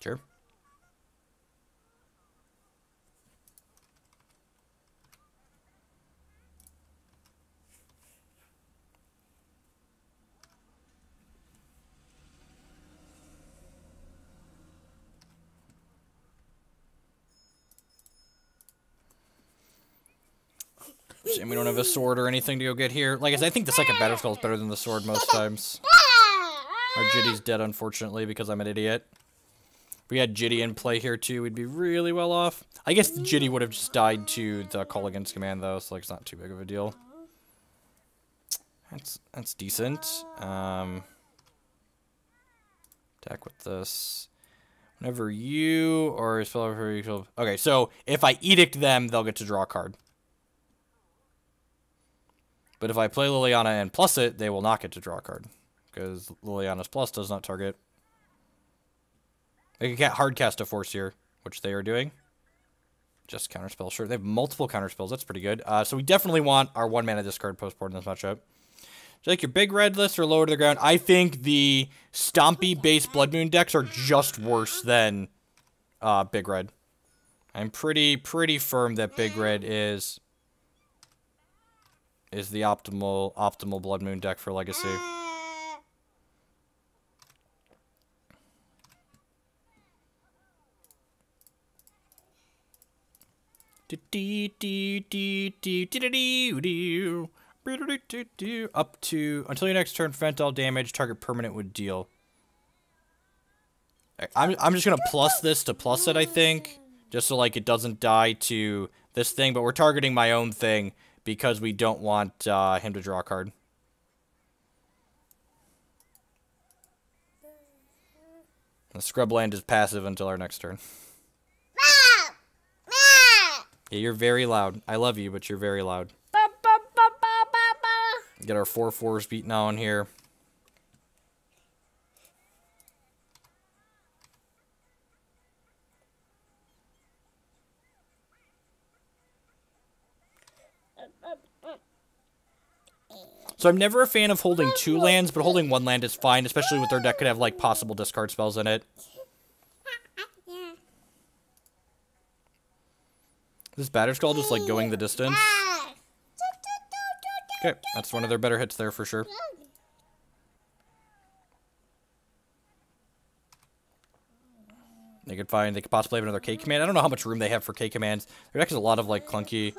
Sure. Shame we don't have a sword or anything to go get here. Like I said, I think the second Batterskull is better than the sword most times. Our Jitty's dead, unfortunately, because I'm an idiot. If we had Jitty in play here, too, we'd be really well off. I guess the Jitty would have just died to the Call Against Command, though, so like, it's not too big of a deal. That's decent. Attack with this. Whenever you or a spell... Okay, so if I Edict them, they'll get to draw a card. But if I play Liliana and plus it, they will not get to draw a card. Because Liliana's plus does not target. They can hard cast a Force here, which they are doing. Just counterspell, sure. They have multiple counterspells. That's pretty good. So we definitely want our 1-mana discard post-board in this matchup. Do you like your big red list or lower to the ground? I think the Stompy-based Blood Moon decks are just worse than big red. I'm pretty firm that big red is the optimal Blood Moon deck for Legacy. Up to until your next turn, prevent all damage target permanent would deal. I'm just gonna plus this to plus it, I think, just so like it doesn't die to this thing. But we're targeting my own thing because we don't want him to draw a card. The Scrubland is passive until our next turn. Yeah, you're very loud. I love you, but you're very loud. Get our 4/4s beaten on here. So I'm never a fan of holding 2 lands, but holding 1 land is fine, especially with their deck could have like possible discard spells in it. This Batterskull just like going the distance. Okay, that's one of their better hits there for sure. They could possibly have another K command. I don't know how much room they have for K commands. Their deck has a lot of like clunky.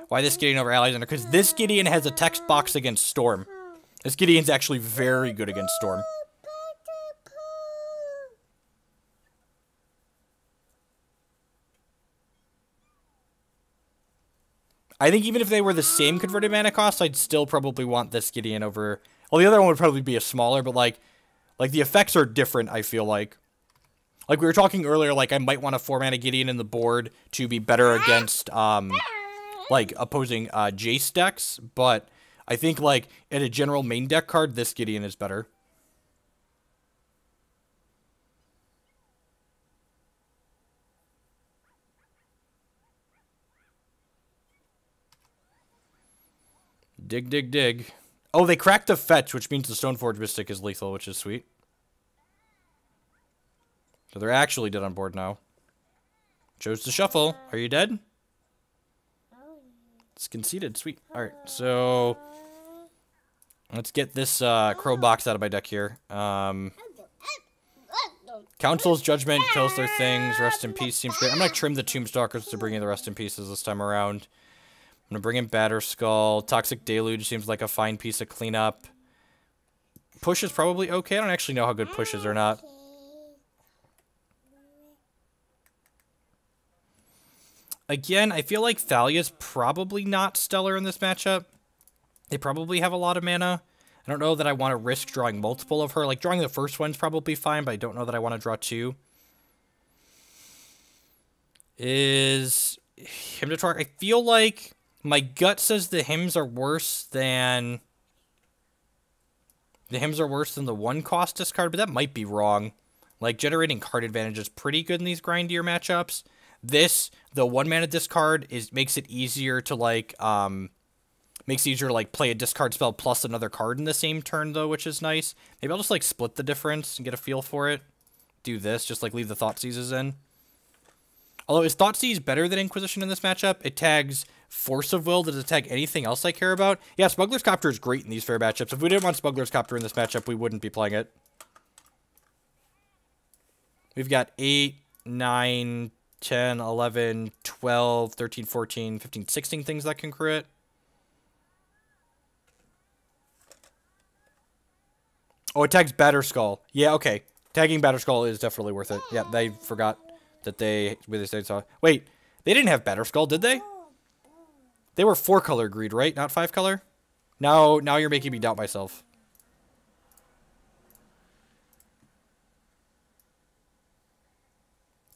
Why this Gideon over Allies under? Because this Gideon has a text box against Storm. This Gideon's actually very good against Storm. I think even if they were the same converted mana cost, I'd still probably want this Gideon over... Well, the other one would probably be a smaller, but, like the effects are different, I feel like. Like, we were talking earlier, like, I might want a 4-mana Gideon in the board to be better against, like, opposing Jace decks, but I think, like, in a general main deck card, this Gideon is better. Dig, dig, dig. Oh, they cracked the fetch, which means the Stoneforge Mystic is lethal, which is sweet. So they're actually dead on board now. Chose to shuffle. Are you dead? It's conceded. Sweet. Alright, so... Let's get this Crow box out of my deck here. Council's Judgment kills their things. Rest in Peace seems great. I'm going to trim the Tombstalkers to bring in the Rest in Pieces this time around. I'm going to bring in Batterskull. Toxic Deluge seems like a fine piece of cleanup. Push is probably okay. I don't actually know how good push is or not. Again, I feel like Thalia's probably not stellar in this matchup. They probably have a lot of mana. I don't know that I want to risk drawing multiple of her. Like, drawing the first one's probably fine, but I don't know that I want to draw two. Is Hymn to Tark? I feel like my gut says the hymns are worse than... The hymns are worse than the one-cost discard, but that might be wrong. Like, generating card advantage is pretty good in these grindier matchups. This, the 1-mana discard, makes it easier to, like, play a discard spell plus another card in the same turn, though, which is nice. Maybe I'll just, like, split the difference and get a feel for it. Do this, just, like, leave the Thoughtseizes in. Although, is Thoughtseize better than Inquisition in this matchup? It tags Force of Will. Does it tag anything else I care about? Yeah, Smuggler's Copter is great in these fair matchups. If we didn't want Smuggler's Copter in this matchup, we wouldn't be playing it. We've got 8, 9, 10, 11, 12, 13, 14, 15, 16 things that can crit. Oh, it tags Batterskull. Yeah, okay. Tagging Batterskull is definitely worth it. Yeah, they forgot that they saw. Wait, they didn't have Batterskull, did they? They were 4-color greed, right? Not 5-color? Now you're making me doubt myself.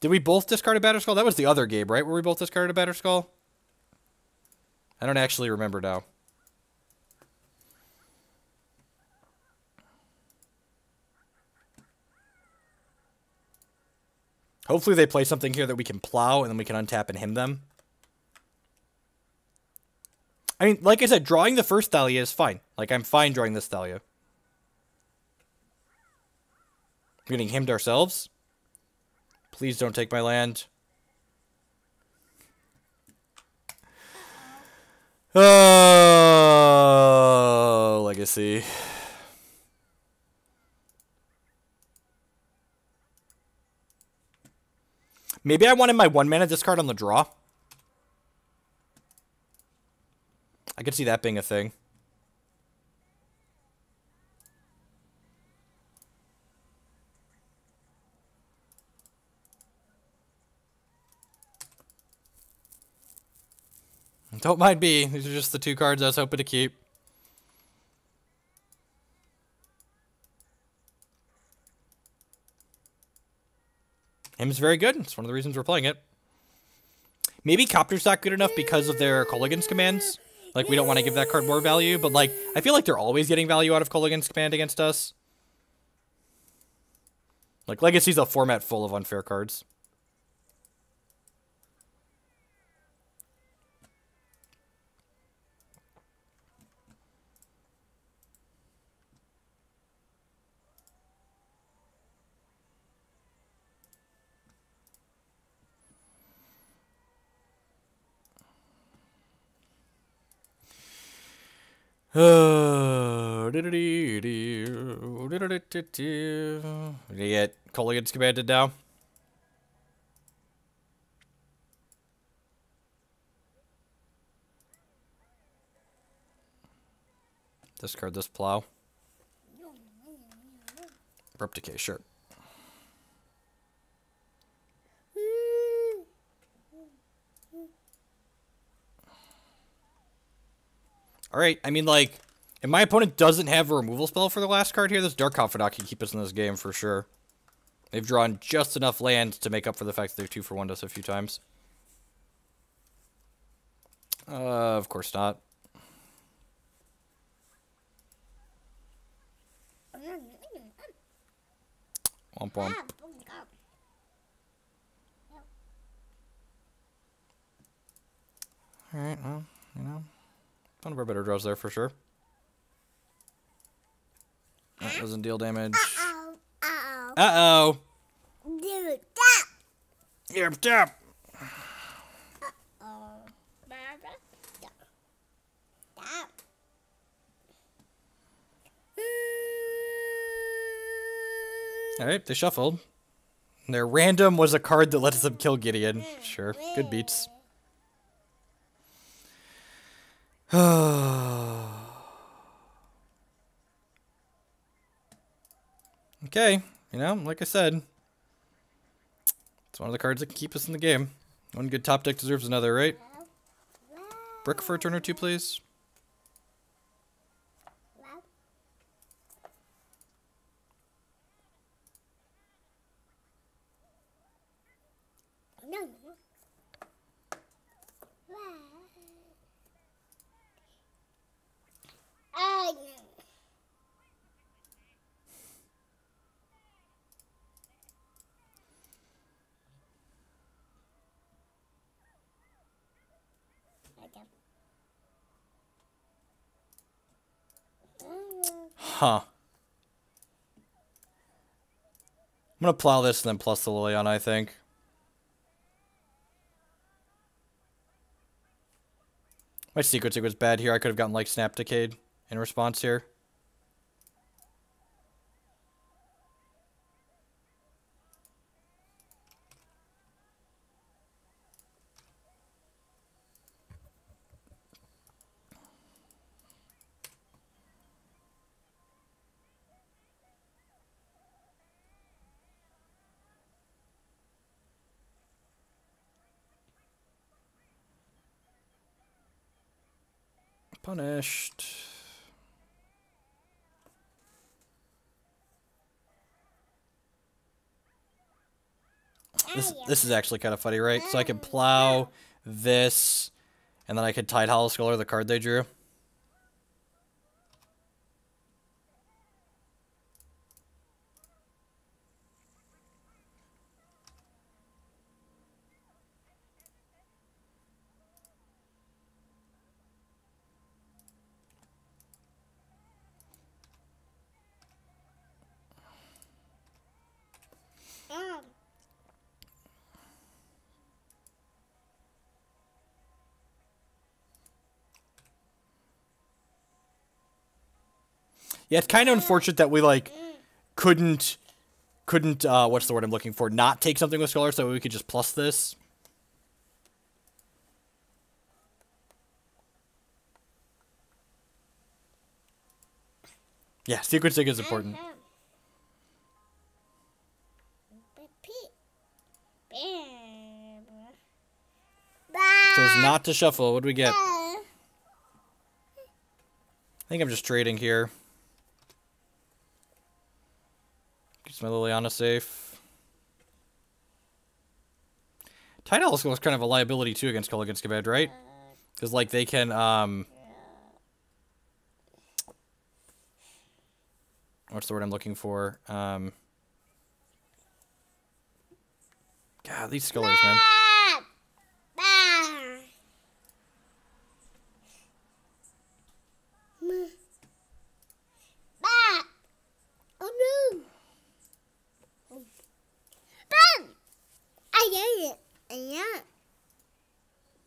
Did we both discard a Batterskull? That was the other game, right? Where we both discarded a Batterskull? I don't actually remember now. Hopefully they play something here that we can plow, and then we can untap and hymn them. I mean, like I said, drawing the first Thalia is fine. Like, I'm fine drawing this Thalia. We're getting hymned ourselves. Please don't take my land. Oh, Legacy. Maybe I wanted my 1-mana discard on the draw. I could see that being a thing. Don't mind me. These are just the 2 cards I was hoping to keep. Hymn's very good. It's one of the reasons we're playing it. Maybe Copter's not good enough because of their Kolaghan's commands. Like, we don't want to give that card more value, but, like, I feel like they're always getting value out of Kolaghan's command against us. Like, Legacy's a format full of unfair cards. Did you get Kolaghan's commanded now? Discard this plow. Abrupt Decay, sure. Alright, I mean, like, if my opponent doesn't have a removal spell for the last card here, this Dark Confidant can keep us in this game for sure. They've drawn just enough land to make up for the fact that they've 2 for 1'd us a few times. Of course not. Womp womp. Alright, well, you know. One of our better draws there for sure. That doesn't deal damage. Uh-oh. Uh-oh. Dude, stop. Yep, stop. Uh-oh. Barbara, stop. Stop. Alright, they shuffled. Their random was a card that lets them kill Gideon. Sure, good beats. Okay, you know, like I said, it's one of the cards that can keep us in the game. One good top deck deserves another, right? Brick for a turn or two, please. No. Oh, no. Huh. I'm gonna plow this and then plus the Liliana, I think. My sequencing was bad here. I could have gotten, like, Snap Decayed in response here. Punished. This is actually kind of funny, right? So I can plow this, and then I could Tide Hollow Scholar, the card they drew. Yeah, it's kind of unfortunate that we, like, couldn't, what's the word I'm looking for, not take something with Scholar so we could just plus this. Yeah, sequencing is important. Chose not to shuffle. What do we get? I think I'm just trading here. Keeps my Liliana safe. Tide Hollow Scholar is kind of a liability too against Culligan Scabad, right? Because, like, they can what's the word I'm looking for? God, these Scholars, man. Oh no!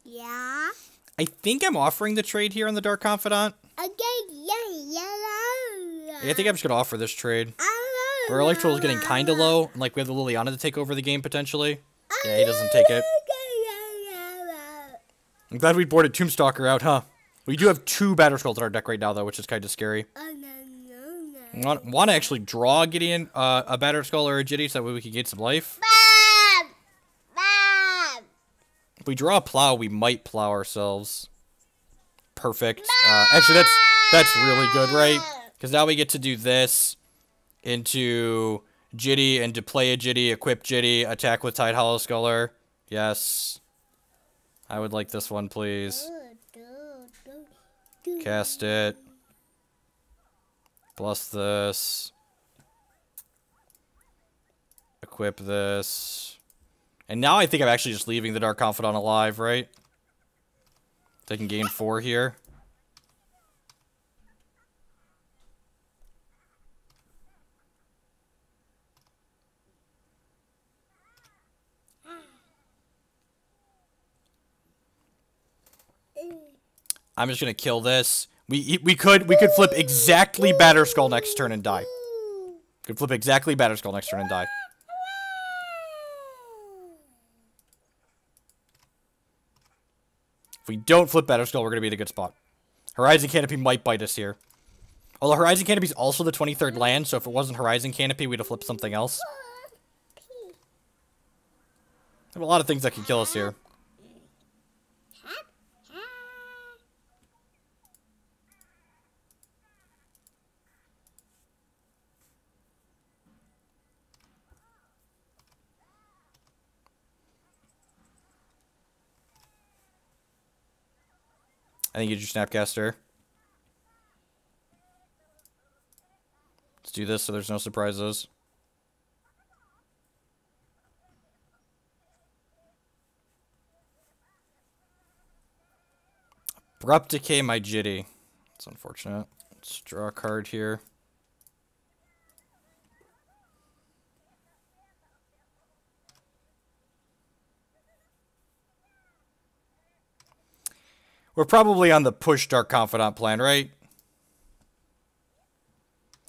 Yeah. I think I'm offering the trade here on the Dark Confidant. Okay, yeah. I think I'm just gonna offer this trade. Our Electoral is getting kind of low, and, like, we have the Liliana to take over the game potentially. Yeah, he doesn't take it. I'm glad we boarded Tombstalker out, huh? We do have 2 Batter Skulls in our deck right now, though, which is kind of scary. Want to actually draw Gideon a Batter Skull or a Jitty so that way we can get some life. If we draw a Plow, we might plow ourselves. perfect. Actually, that's really good, right? Because now we get to do this into Jitty and to play a Jitty, equip Jitty, attack with Tide Hollow Sculler. Yes. I would like this one, please. Cast it. Plus this. Equip this. And now I think I'm actually just leaving the Dark Confidant alive, right? They can gain 4 here. I'm just gonna kill this. We could flip exactly Batterskull next turn and die. Could flip exactly Batterskull next turn and die. If we don't flip Batterskull, we're gonna be in a good spot. Horizon Canopy might bite us here. Although Horizon Canopy is also the 23rd land, so if it wasn't Horizon Canopy, we'd have flipped something else. There are a lot of things that could kill us here. I think you do Snapcaster. Let's do this so there's no surprises. Abrupt Decay my Jitty. That's unfortunate. Let's draw a card here. We're probably on the push Dark Confidant plan, right?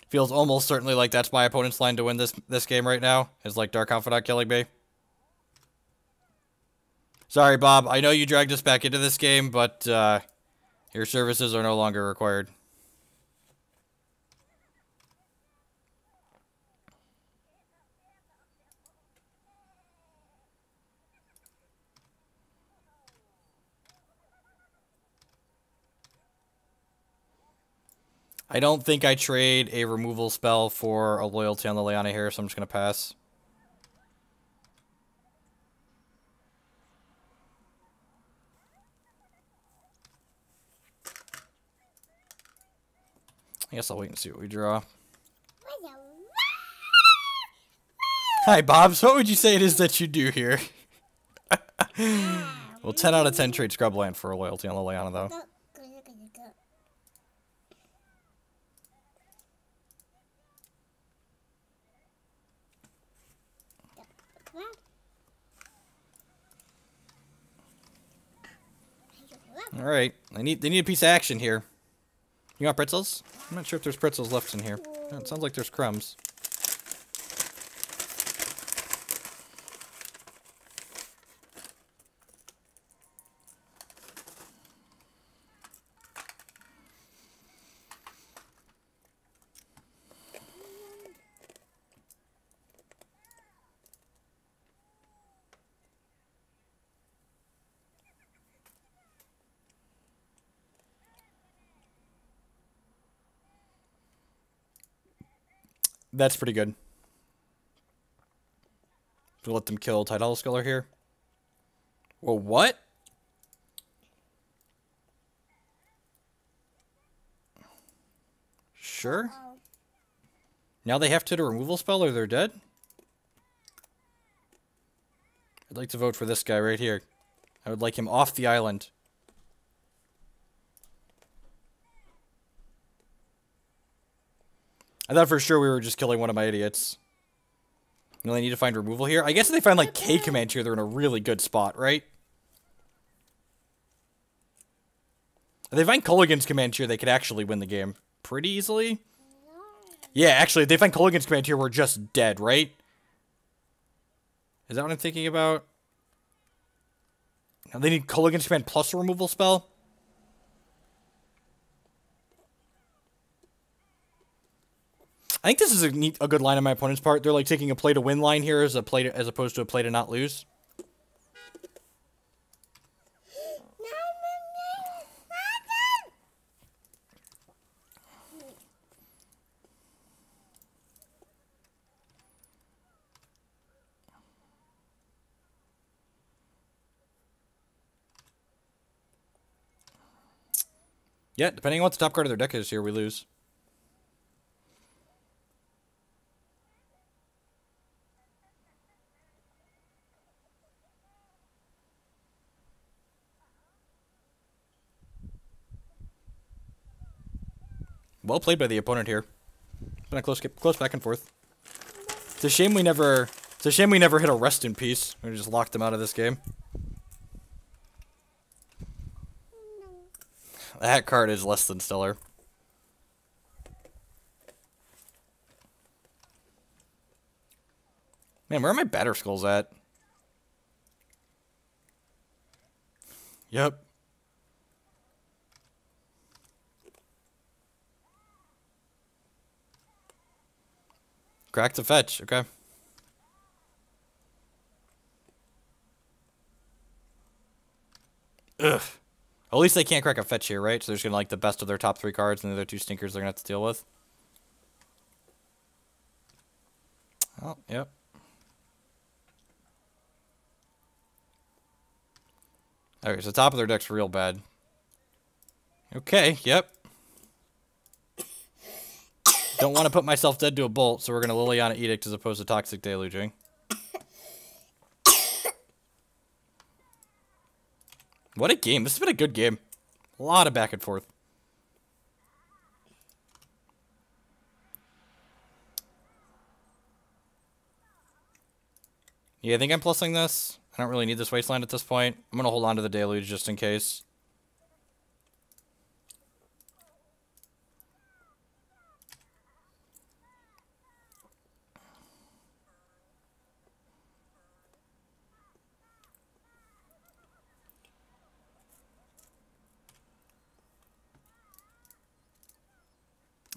Feels almost certainly like that's my opponent's line to win this game right now. Is like Dark Confidant killing me. Sorry, Bob. I know you dragged us back into this game, but your services are no longer required. I don't think I trade a removal spell for a loyalty on Liliana here, so I'm just going to pass. I guess I'll wait and see what we draw. Hi, Bob. So what would you say it is that you do here? Well, 10 out of 10 trade Scrubland for a loyalty on Liliana, though. Alright, they need a piece of action here. You want pretzels? I'm not sure if there's pretzels left in here. Oh, it sounds like there's crumbs. That's pretty good. We'll let them kill Tide Hollow Sculler here. Well, what? Sure. Now they have to hit a removal spell or they're dead? I'd like to vote for this guy right here. I would like him off the island. I thought for sure we were just killing one of my idiots. You know, they need to find removal here. I guess if they find, like, K-Command here, they're in a really good spot, right? If they find Culligan's Command here, they could actually win the game pretty easily. Yeah, actually, if they find Culligan's Command here, we're just dead, right? Is that what I'm thinking about? Now they need Culligan's Command plus a removal spell? I think this is a good line on my opponent's part. They're like taking a play to win line here as opposed to a play to not lose. Yeah, depending on what the top card of their deck is here, we lose. Well played by the opponent here. Been a close back and forth. It's a shame we never hit a rest in peace. We just locked them out of this game. That card is less than stellar. Man, where are my batter skulls at? Yep. Crack the fetch, okay. Ugh. At least they can't crack a fetch here, right? So they're just gonna like the best of their top 3 cards, and the other 2 stinkers they're gonna have to deal with. Oh, yep. Alright, so the top of their deck's real bad. Okay, yep. Don't want to put myself dead to a bolt, so we're going to Liliana Edict as opposed to Toxic Deluging. What a game. This has been a good game. A lot of back and forth. Yeah, I think I'm plussing this. I don't really need this Wasteland at this point. I'm going to hold on to the Deluge just in case.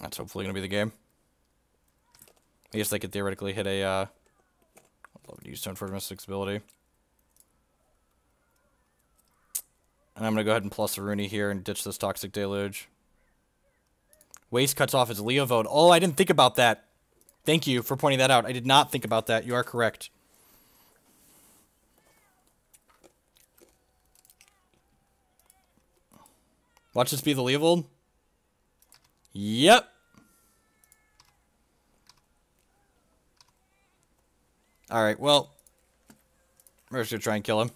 That's hopefully going to be the game. I guess they could theoretically hit a, I'd love to use Stone for Mystic's ability. And I'm going to go ahead and plus a Rooney here and ditch this Toxic Deluge. Waste cuts off his Leo vote. Oh, I didn't think about that. Thank you for pointing that out. I did not think about that. You are correct. Watch this be the Leovold. Yep. Alright, well. We're just going to try and kill him.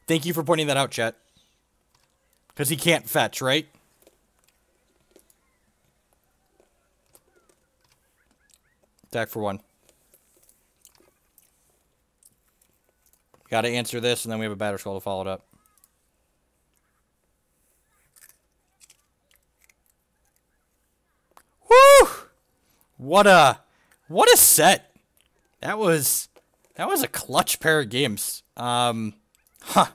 Thank you for pointing that out, chat. Because he can't fetch, right? Attack for 1. Gotta answer this, and then we have a Batter Skull to follow it up. Woo! What a set. That was a clutch pair of games. Huh.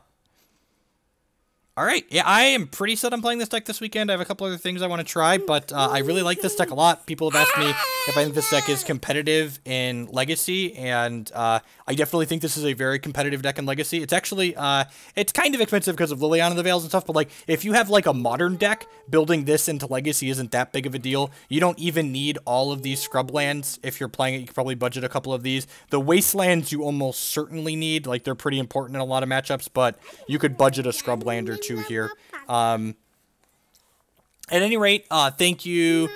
Alright, yeah, I am pretty set on playing this deck this weekend. I have a couple other things I want to try, but I really like this deck a lot. People have asked me if I think this deck is competitive in Legacy, and I definitely think this is a very competitive deck in Legacy. It's actually, it's kind of expensive because of Liliana the Veils and stuff, but like, if you have like a modern deck, building this into Legacy isn't that big of a deal. You don't even need all of these scrub lands. If you're playing it, you could probably budget a couple of these. The Wastelands you almost certainly need, like they're pretty important in a lot of matchups, but you could budget a scrub land or 2 here. At any rate, thank you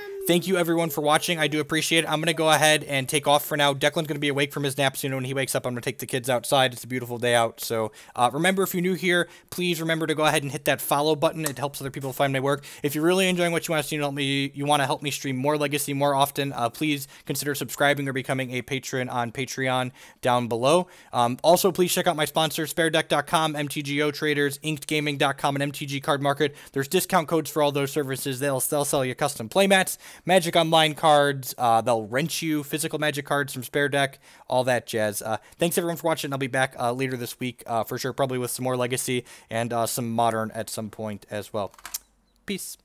everyone for watching. I do appreciate it. I'm going to go ahead and take off for now. Declan's going to be awake from his nap soon. When he wakes up, I'm going to take the kids outside. It's a beautiful day out. So remember, if you're new here, please remember to go ahead and hit that follow button. It helps other people find my work. If you're really enjoying what you want to see, you want to help me stream more Legacy more often, please consider subscribing or becoming a patron on Patreon down below. Also, please check out my sponsors, SpareDeck.com, MTGO Traders, InkedGaming.com, and MTG Card Market. There's discount codes for all those services. They'll sell you custom playmats, Magic Online cards, they'll rent you physical Magic cards from Spare Deck, all that jazz. Thanks everyone for watching. I'll be back later this week for sure, probably with some more Legacy and some Modern at some point as well. Peace.